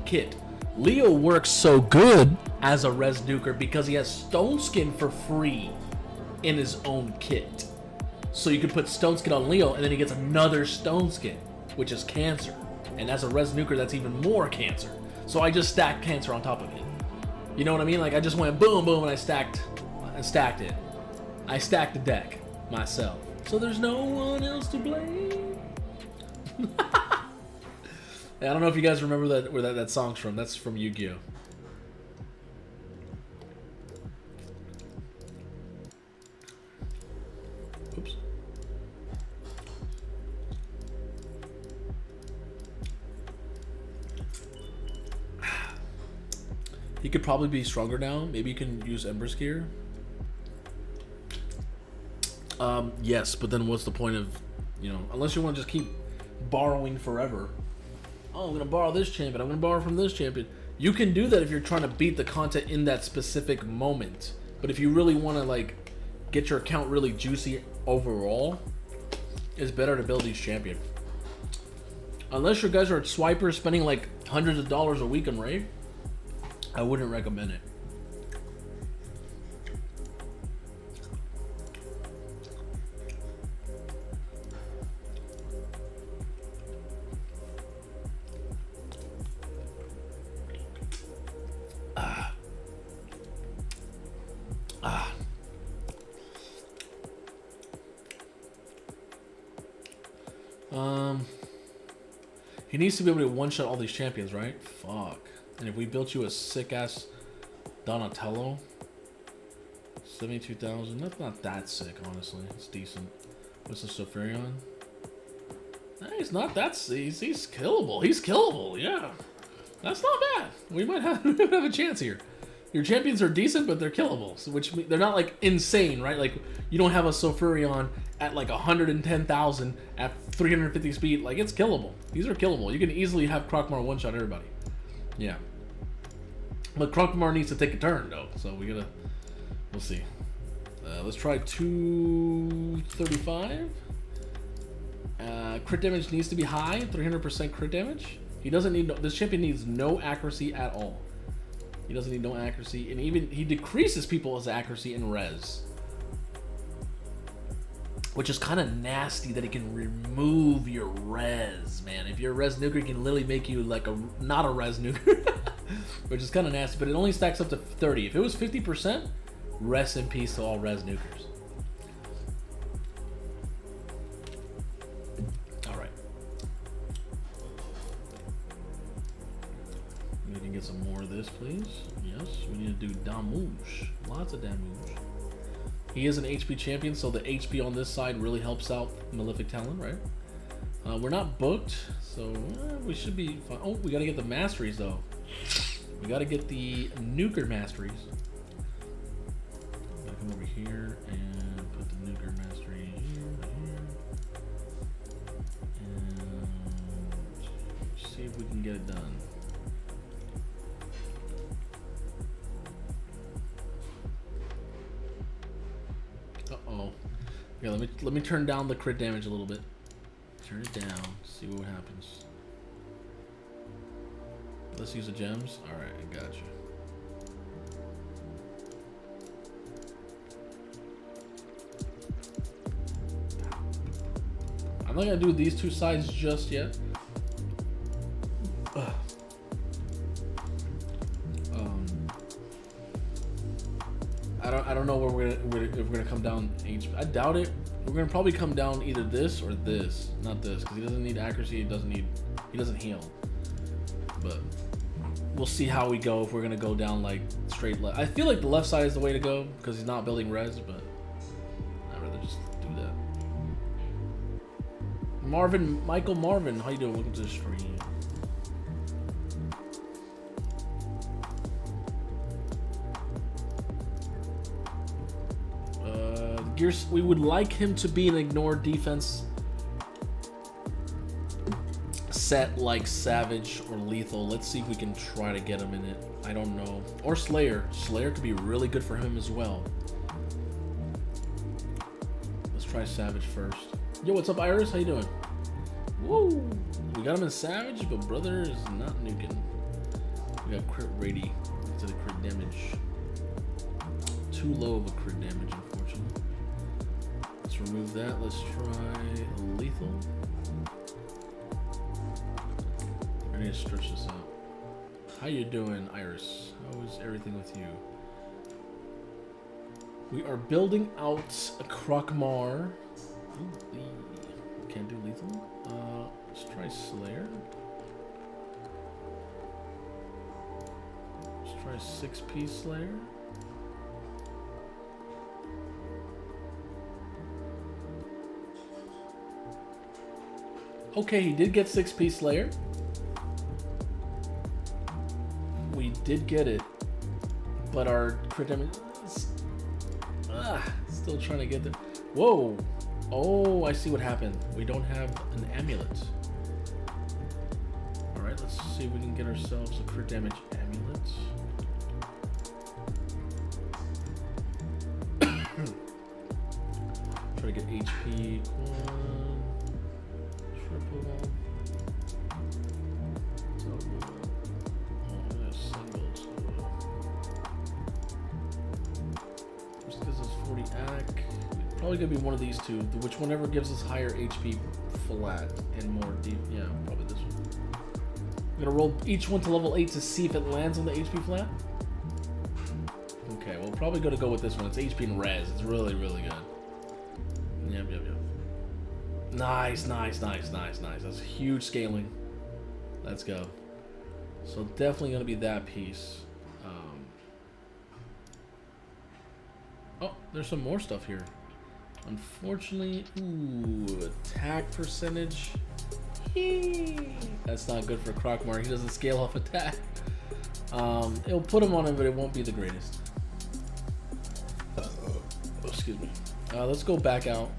kit. Leo works so good as a res nuker because he has Stone Skin for free in his own kit. So you could put Stone Skin on Leo, and then he gets another Stone Skin, which is Cancer. And as a res nuker, that's even more Cancer. So I just stacked Cancer on top of it. You know what I mean? Like I just went boom, boom, and I stacked it. I stacked the deck myself. So there's no one else to blame. I don't know if you guys remember where that song's from. That's from Yu-Gi-Oh! Oops. He could probably be stronger now. Maybe you can use Ember's Gear. Yes, but then what's the point of, unless you want to just keep borrowing forever. Oh, I'm going to borrow this champion. I'm going to borrow from this champion. You can do that if you're trying to beat the content in that specific moment. But if you really want to, get your account really juicy overall, it's better to build each champion. Unless your guys are swipers spending, hundreds of dollars a week on raid, I wouldn't recommend it. He needs to be able to one-shot all these champions, right? Fuck. And if we built you a sick-ass Donatello, 72,000. That's not that sick, honestly. It's decent. What's the Sofurion? Nah, he's not that. He's killable. He's killable. Yeah, that's not bad. We might have a chance here. Your champions are decent, but they're killable. So which they're not like insane, right? Like you don't have a Sofurion at like 110,000 at 350 speed. Like it's killable. These are killable. You can easily have Krokmar one-shot everybody. Yeah. But Krokmar needs to take a turn though, so we'll see. Let's try 235. Crit damage needs to be high, 300% crit damage. He doesn't need this champion needs no accuracy at all. He doesn't need no accuracy, and even he decreases people's accuracy in res, which is kind of nasty that he can remove your res, man. If you're a res nuker, he can literally make you like not a res nuker, which is kind of nasty. But it only stacks up to 30. If it was 50%, rest in peace to all res nukers. All right, we can get some more of this, please. Yes, we need to do damage. Lots of damage. He is an HP champion, so the HP on this side really helps out Malefic Talon, right? We're not booked, so we should be fine. Oh, we gotta get the masteries though. We gotta get the nuker masteries. Gotta come over here and put the nuker mastery here, and see if we can get it done. Uh-oh. Yeah, let me turn down the crit damage a little bit. Turn it down, see what happens. Let's use the gems. Alright, I got you. I'm not gonna do these two sides just yet. I don't know where if we're gonna come down HP. I doubt it. We're gonna probably come down either this or this, not this, because he doesn't need accuracy. He doesn't heal. But we'll see how we go if we're gonna go down like straight left. I feel like the left side is the way to go because he's not building res, but I'd rather just do that. Michael Marvin, how you doing? Welcome to the stream. We would like him to be an ignore defense set like Savage or Lethal. Let's see if we can try to get him in it. I don't know. Or Slayer. Slayer could be really good for him as well. Let's try Savage first. Yo, what's up, Iris? How you doing? Woo! We got him in Savage, but brother is not nuking. We got crit ready to the crit damage. Too low of a crit damage, unfortunately. Let's remove that. Let's try Lethal. I need to stretch this out. How you doing, Iris? How is everything with you? We are building out a Krokmar. Can't do Lethal. Let's try Slayer. Let's try 6-piece Slayer. Okay, he did get 6-piece Slayer. We did get it, but our crit damage still trying to get there. Whoa! Oh, I see what happened. We don't have an amulet. All right, let's see if we can get ourselves a crit damage amulet. Try to get HP. Probably gonna be one of these two, which whenever gives us higher HP flat and more deep. Yeah, probably this one. I'm gonna roll each one to level 8 to see if it lands on the HP flat. Okay, we're probably gonna go with this one. It's HP and res. It's really, really good. Yep. Nice, nice, nice, nice, nice. That's huge scaling. Let's go. So definitely gonna be that piece. Oh, there's some more stuff here. Unfortunately, ooh, attack percentage. That's not good for Crockmar. He doesn't scale off attack. It'll put him on him, but it won't be the greatest. Oh, excuse me. Let's go back out.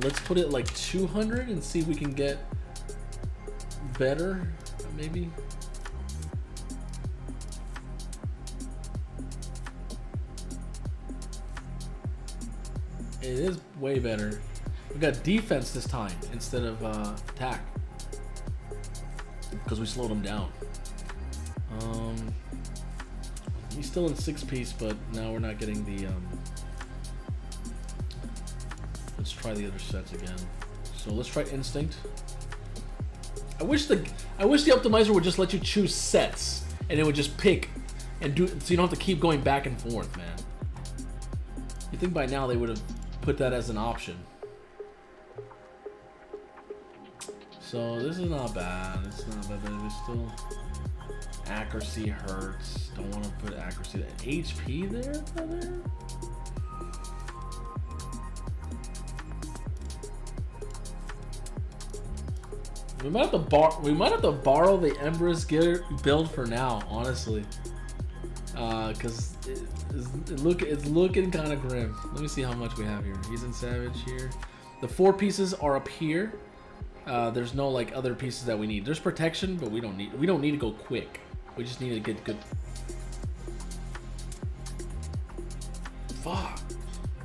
Let's put it like 200 and see if we can get better, maybe. It is way better. We got defense this time instead of attack because we slowed him down. He's still in 6-piece, but now we're not getting the. Let's try the other sets again. So let's try instinct. I wish the optimizer would just let you choose sets and it would just pick and do, so you don't have to keep going back and forth, man. You think by now they would have put that as an option. So this is not bad. It's not bad, but it's still accuracy hurts. Don't want to put accuracy there. HP there, brother. We might have to borrow the Empress build for now, honestly, because it's looking kind of grim. Let me see how much we have here. He's in Savage here. The 4 pieces are up here. There's no like other pieces that we need. There's protection, but we don't need to go quick. We just need to get good. Fuck,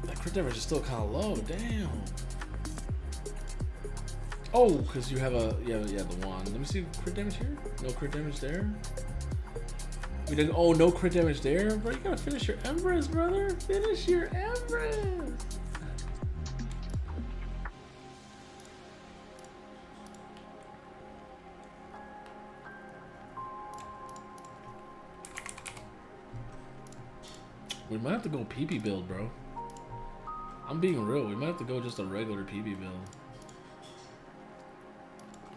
that crit damage is still kind of low. Damn. Oh, because you have a the one. Let me see crit damage here. No crit damage there. We didn't. Oh, no crit damage there, bro. You gotta finish your Empress, brother. Finish your Empress. We might have to go PP build, bro. I'm being real. We might have to go just a regular PP build.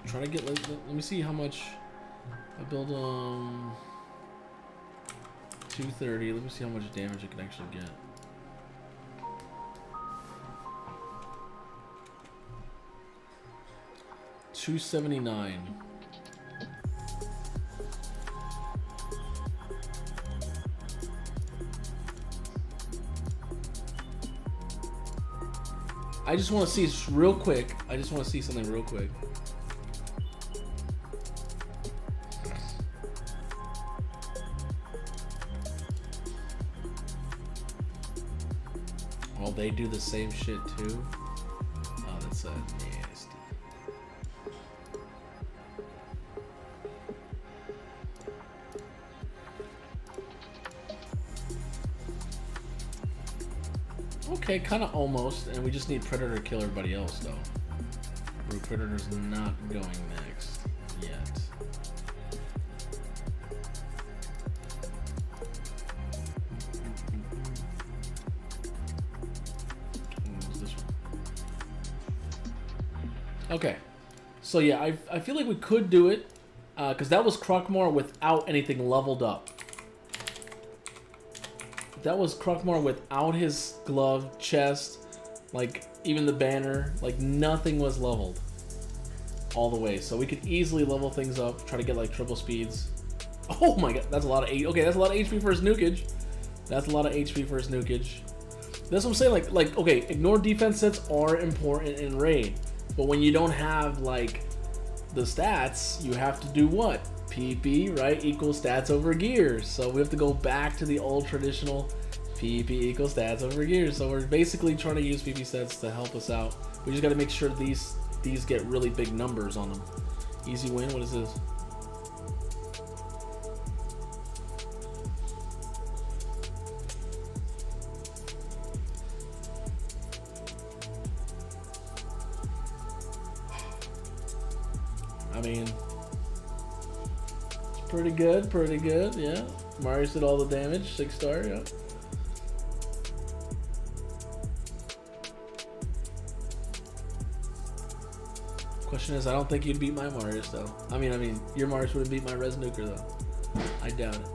Try to get, let me see how much I build 230. Let me see how much damage I can actually get. $279. I just want to see real quick. I just want to see something real quick. Oh, they do the same shit too. Oh, that's nasty. Okay, kind of almost, and we just need Predator to kill everybody else, though. Brute Predator's not going next yet. What's this one? Okay, so yeah, I feel like we could do it, because that was Crockmar without anything leveled up. That was Crockmar without his glove, chest, like even the banner, like nothing was leveled all the way. So we could easily level things up, try to get like triple speeds. Oh my god, that's a lot of okay, that's a lot of HP for his nukage. That's a lot of HP for his nukage. That's what I'm saying, like okay, ignore defense sets are important in raid, but when you don't have like the stats, you have to do what? PP, right, equals stats over gears. So we have to go back to the old traditional PP equals stats over gears. So we're basically trying to use PP stats to help us out. We just got to make sure these get really big numbers on them. Easy win. What is this? I mean, pretty good, yeah. Marius did all the damage, 6-star, yeah. Question is, I don't think you'd beat my Marius though. I mean, your Marius wouldn't beat my Res Nuker though. I doubt it.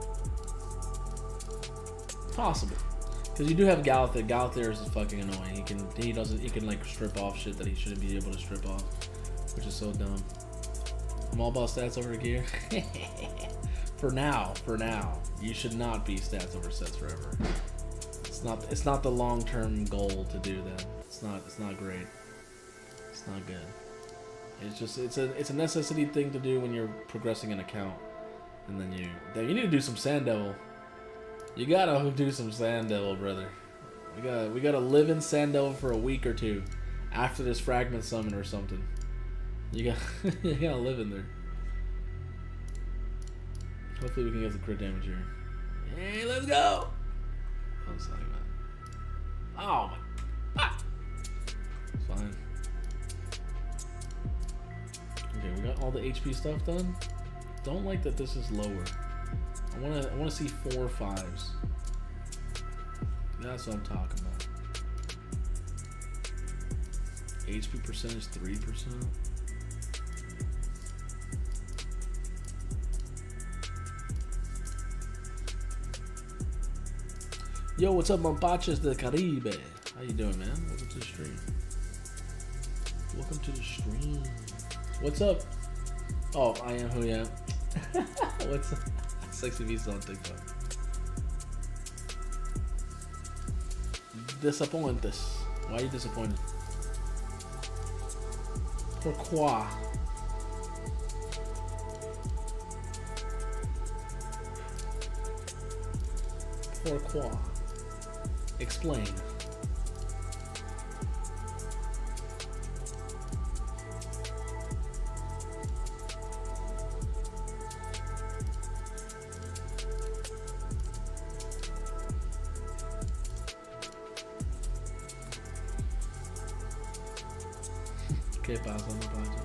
Possible, because you do have Galathir. Galathir is fucking annoying. He can like strip off shit that he shouldn't be able to strip off, which is so dumb. I'm all about stats over gear. For now, you should not be stats over sets forever. It's not the long-term goal to do that. It's not great. It's not good. It's just it's a necessity thing to do when you're progressing an account, and then you need to do some Sand Devil. You gotta do some Sand Devil, brother. We gotta live in Sand Devil for a week or two after this fragment summon or something. You gotta live in there. Hopefully we can get some crit damage here. Hey, let's go! Oh, it's not like that. Oh my... Ah! It's fine. Okay, we got all the HP stuff done. Don't like that this is lower. I wanna see 4 5s. That's what I'm talking about. HP percentage 3%. Yo, what's up, Mampaches de Caribe? How you doing, man? Welcome to the stream. Welcome to the stream. What's up? Oh, I am who I am. What's up? Sexy Visa on TikTok. Disappointed. Why are you disappointed? Pourquoi? Pourquoi? Explain. ¿Qué pasa, muchacho?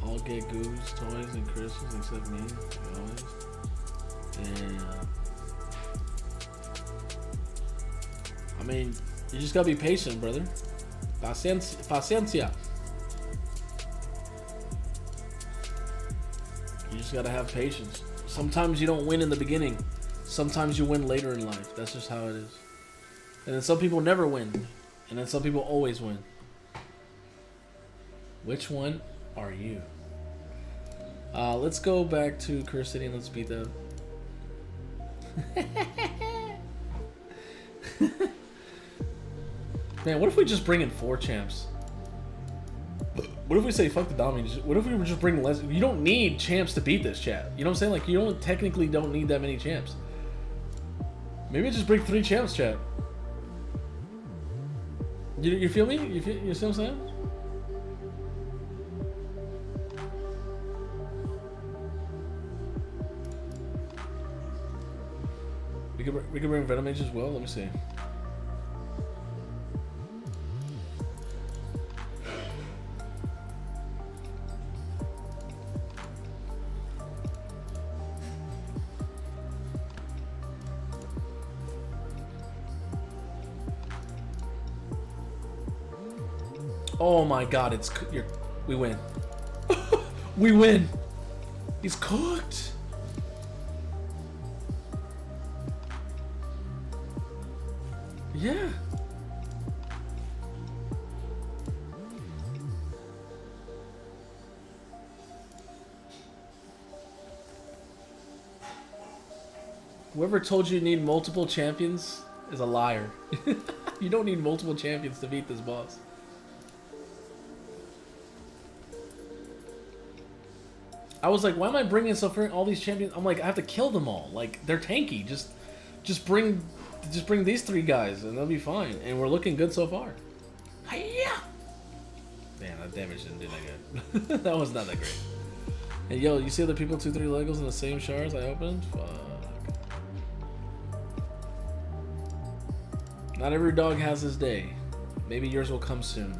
All get goose, toys, and crystals except me. Always. Yeah. I mean, you just gotta be patient, brother. Paciencia. You just gotta have patience. Sometimes you don't win in the beginning. Sometimes you win later in life. That's just how it is. And then some people never win. And then some people always win. Which one are you? Let's go back to Curse City and let's beat them. Man, what if we just bring in 4 champs? What if we say fuck the Domi? What if we just bring less? You don't need champs to beat this chat. You know what I'm saying? Like, you technically don't need that many champs. Maybe just bring 3 champs, chat. You feel me? You see what I'm saying? We could bring Venom Mage as well. Let me see. Oh my God! We win. We win. He's cooked. Yeah. Whoever told you need multiple champions is a liar. You don't need multiple champions to beat this boss. I was like, why am I bringing all these champions? I'm like, I have to kill them all. Like, they're tanky. Just bring these 3 guys and they'll be fine. And we're looking good so far. Hiya! Man, that damage didn't do that good. That was not that great. Hey, yo, you see other people 2-3 Legos in the same shards I opened? Fuck. Not every dog has his day. Maybe yours will come soon.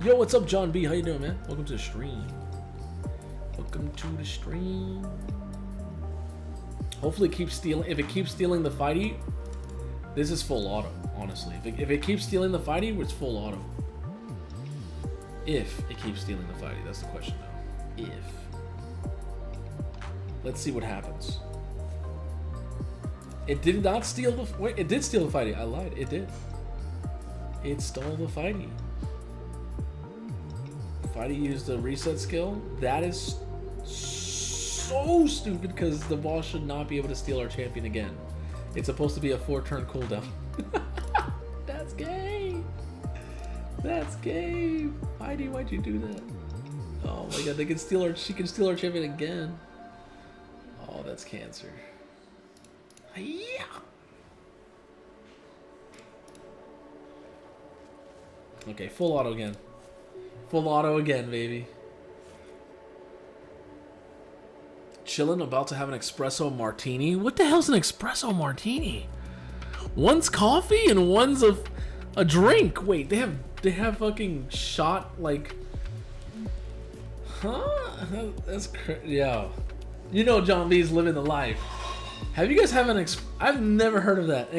Yo, what's up, John B? How you doing, man? Welcome to the stream. Welcome to the stream. Hopefully it keeps stealing. If it keeps stealing the fighty, This is full auto, honestly. If it keeps stealing the fighty, it's full auto. If it keeps stealing the fighty, that's the question now. If. Let's see what happens. It did not steal the... Wait, it did steal the fighty. I lied. It did. It stole the fighty. Fighty used the reset skill. That is so stupid because the boss should not be able to steal our champion again. It's supposed to be a 4-turn cooldown. That's gay. That's gay. Fighty, why'd you do that? Oh my god, they can steal our... She can steal our champion again. Oh, that's cancer. Yeah. Okay, full auto again. Full auto again, baby. Chillin', about to have an espresso martini. What the hell's an espresso martini? One's coffee and one's a drink. Wait, they have fucking shot like... Huh? That's crazy. Yeah. You know John B's living the life. Have you guys have an I've never heard of that.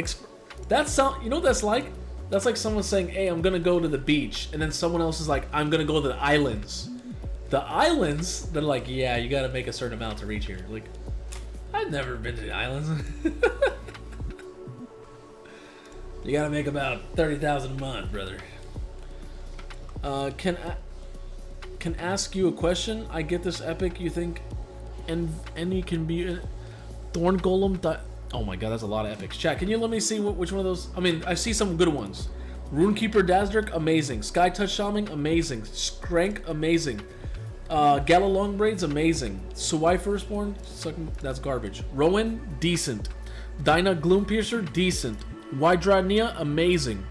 That sound, you know what that's like? That's like someone saying, "Hey, I'm gonna go to the beach," and then someone else is like, "I'm gonna go to the islands." The islands, they're like, "Yeah, you gotta make a certain amount to reach here." Like, I've never been to the islands. You gotta make about 30,000 a month, brother. Can ask you a question? I get this epic. You think, and you can be. Thorn Golem. Oh my god, that's a lot of epics. Chat, can you let me see which one of those? I mean, I see some good ones. Runekeeper Dazdric, amazing. Sky Touch Shaman, amazing. Skrank, amazing. Gala Longbraids, amazing. Suwai Firstborn, that's garbage. Rowan, decent. Dyna Gloompiercer, decent. Wydradnia, amazing.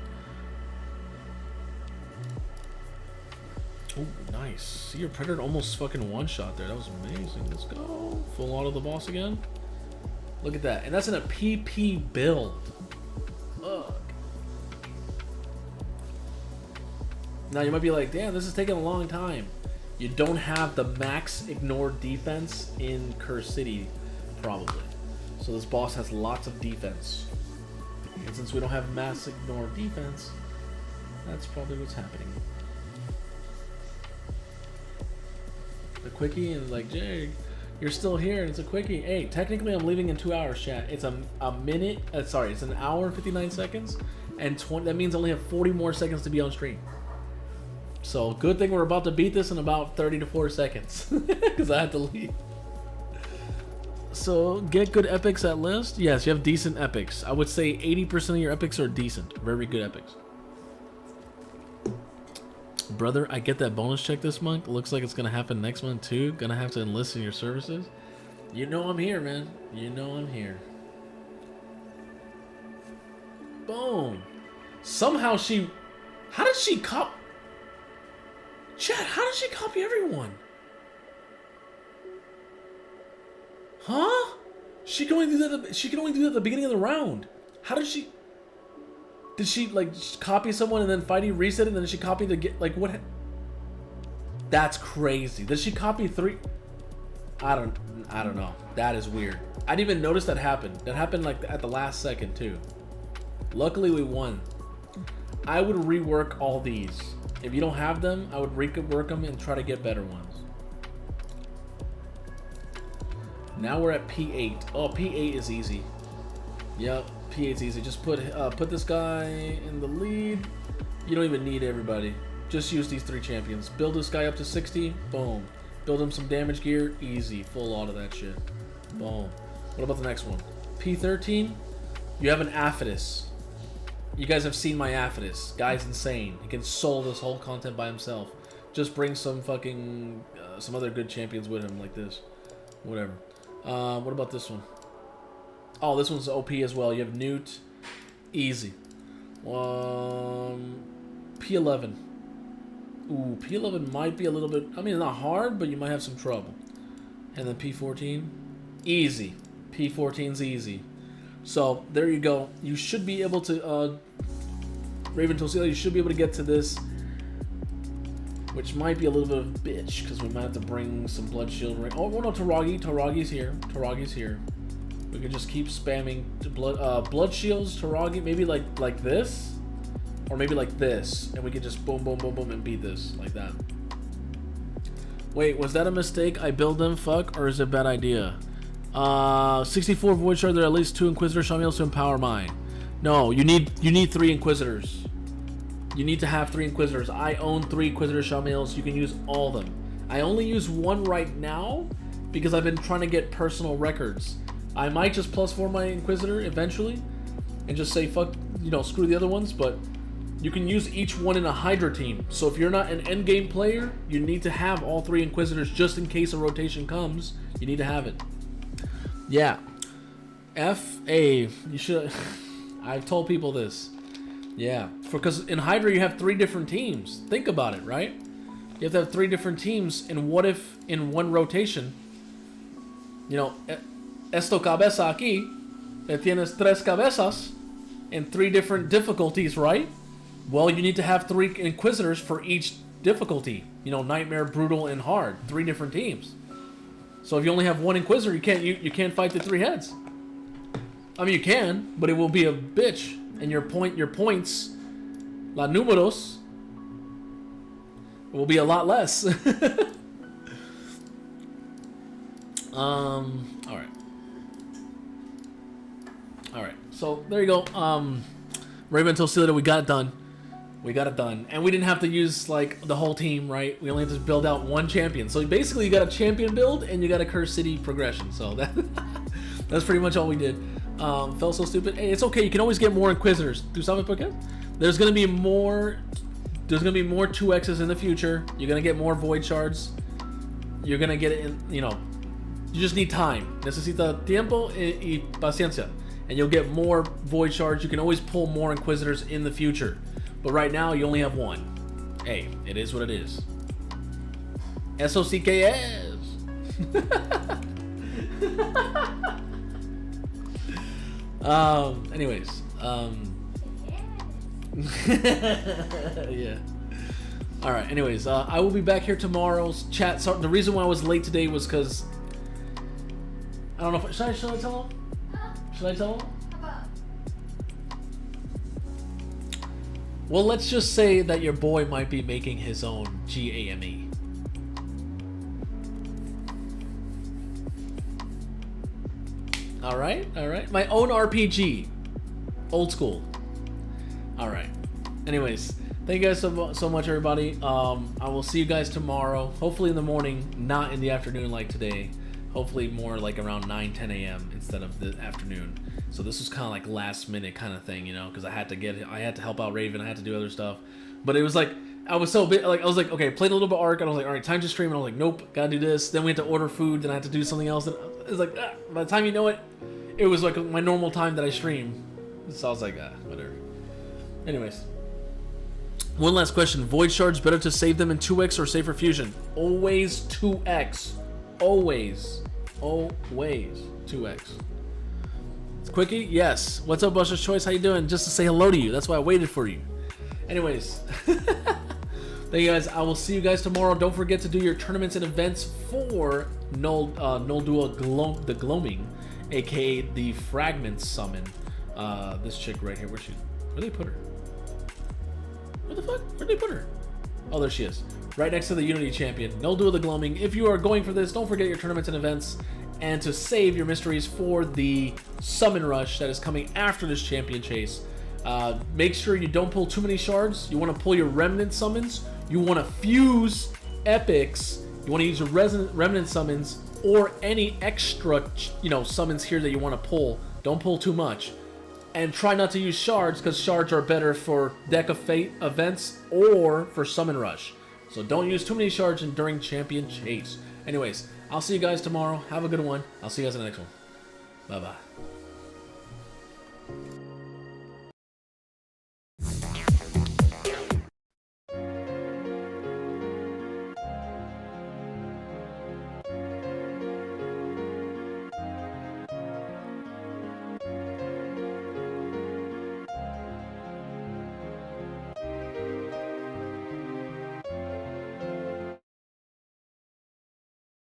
Oh, nice. See your Predator almost fucking one-shot there. That was amazing. Let's go. Full auto the boss again. Look at that. And that's in a PP build. Ugh. Now you might be like, damn, this is taking a long time. You don't have the max ignore defense in Curse City, probably. So this boss has lots of defense. And since we don't have max ignore defense, that's probably what's happening. The quickie is like, Jay, you're still here, and it's a quickie. Hey, technically I'm leaving in 2 hours, chat. It's a minute, sorry, it's an hour and 59 seconds, and 20, that means I only have 40 more seconds to be on stream. So, good thing we're about to beat this in about 30 to 4 seconds, because I have to leave. So, get good epics at list? Yes, you have decent epics. I would say 80% of your epics are decent. Very good epics. Brother, I get that bonus check this month. Looks like it's gonna happen next month too. Gonna have to enlist in your services. You know I'm here, man. You know I'm here. Boom. Somehow she... How did she cop... Chat, how did she copy everyone? Huh? She can only do that. She can only do that at the beginning of the round. How did she... Did she, like, copy someone and then Fighty reset it and then she copied the get, like, what? That's crazy. Did she copy 3? I don't know. That is weird. I didn't even notice that happened. That happened, like, at the last second, too. Luckily, we won. I would rework all these. If you don't have them, I would rework them and try to get better ones. Now we're at P8. Oh, P8 is easy. Yep. P8's easy. Just put this guy in the lead. You don't even need everybody. Just use these 3 champions. Build this guy up to 60. Boom. Build him some damage gear. Easy. Full auto that shit. Boom. What about the next one? P13. You have an Aphodus. You guys have seen my Aphodus. Guy's insane. He can solo this whole content by himself. Just bring some fucking some other good champions with him like this. Whatever. What about this one? Oh, this one's OP as well. You have Newt. Easy. P11. Ooh, P11 might be a little bit... I mean, not hard, but you might have some trouble. And then P14. Easy. P14's easy. So, there you go. You should be able to... Raven Tosila, you should be able to get to this. Which might be a little bit of a bitch, because we might have to bring some Blood Shield... Oh, no, Taragi. Taragi's here. Taragi's here. We could just keep spamming blood shields, Taragi, maybe like this, or maybe like this, and we could just boom, boom, boom, boom, and beat this like that. Wait, was that a mistake? I build them, fuck, or is it a bad idea? 64 void shard. There are at least 2 Inquisitor Shamils to empower mine. No, you need 3 Inquisitors. You need to have 3 Inquisitors. I own 3 Inquisitor Shamils. You can use all of them. I only use 1 right now because I've been trying to get personal records. I might just +4 my Inquisitor eventually and just say fuck, you know, screw the other ones, but you can use each one in a Hydra team. So if you're not an endgame player, you need to have all 3 Inquisitors just in case a rotation comes. You need to have it. Yeah. FA. You should... I've told people this. Yeah. Because in Hydra you have 3 different teams. Think about it, right? You have to have 3 different teams, and what if in one rotation, you know, esto cabeza aquí, tienes 3 cabezas and 3 different difficulties, right? Well, you need to have 3 Inquisitors for each difficulty. You know, Nightmare, Brutal, and Hard. 3 different teams. So if you only have 1 Inquisitor, you can't fight the 3 heads. I mean, you can, but it will be a bitch, and your points, la números, will be a lot less. All right. So there you go. Raven told Celia that we got it done. We got it done, and we didn't have to use like the whole team, right? We only had to build out 1 champion. So basically, you got a champion build and you got a Curse City progression. So that's pretty much all we did. Felt so stupid. Hey, it's okay. You can always get more Inquisitors. Do something, okay? There's gonna be more 2X's in the future. You're gonna get more void shards. You're gonna get it in, you know, you just need time. Necesita tiempo y paciencia. And you'll get more void shards. You can always pull more Inquisitors in the future. But right now, you only have 1. Hey, it is what it is. Eso sí que es. Anyways. Yeah. Alright, anyways, I will be back here tomorrow's chat. So the reason why I was late today was because I don't know if should I tell him? Should I tell him? Well, let's just say that your boy might be making his own GAME. Alright. My own RPG. Old school. Alright. Anyways, thank you guys so much, everybody. I will see you guys tomorrow. Hopefully in the morning, not in the afternoon like today. Hopefully more like around 9-10 a.m. instead of the afternoon. So this was kind of like last minute kind of thing, you know, because I had to help out Raven, I had to do other stuff. But it was like I was like, okay, played a little bit of Ark, and I was like, all right, time to stream. And I was like, nope, gotta do this. Then we had to order food, then I had to do something else. And it was like, by the time you know it, it was like my normal time that I stream. So I was like, whatever. Anyways. One last question. Void shards, better to save them in 2x or save for fusion? Always 2x. Always 2x. Quickie? Yes. What's up, Buster's Choice? How you doing? Just to say hello to you. That's why I waited for you. Anyways. Thank you guys. I will see you guys tomorrow. Don't forget to do your tournaments and events for Null Duel the Gloaming, aka the Fragment Summon. This chick right here. Where'd they put her? What the fuck? Where'd they put her? Oh, there she is. Right next to the Unity Champion. Null Duel the Gloaming. If you are going for this, don't forget your tournaments and events. And to save your mysteries for the Summon Rush that is coming after this champion chase. Make sure you don't pull too many shards. You want to pull your Remnant Summons. You want to fuse Epics. You want to use your Remnant Summons or any extra, summons here that you want to pull. Don't pull too much. And try not to use shards, because shards are better for Deck of Fate events or for Summon Rush. So don't use too many shards during Champion Chase. Anyways, I'll see you guys tomorrow. Have a good one. I'll see you guys in the next one. Bye-bye.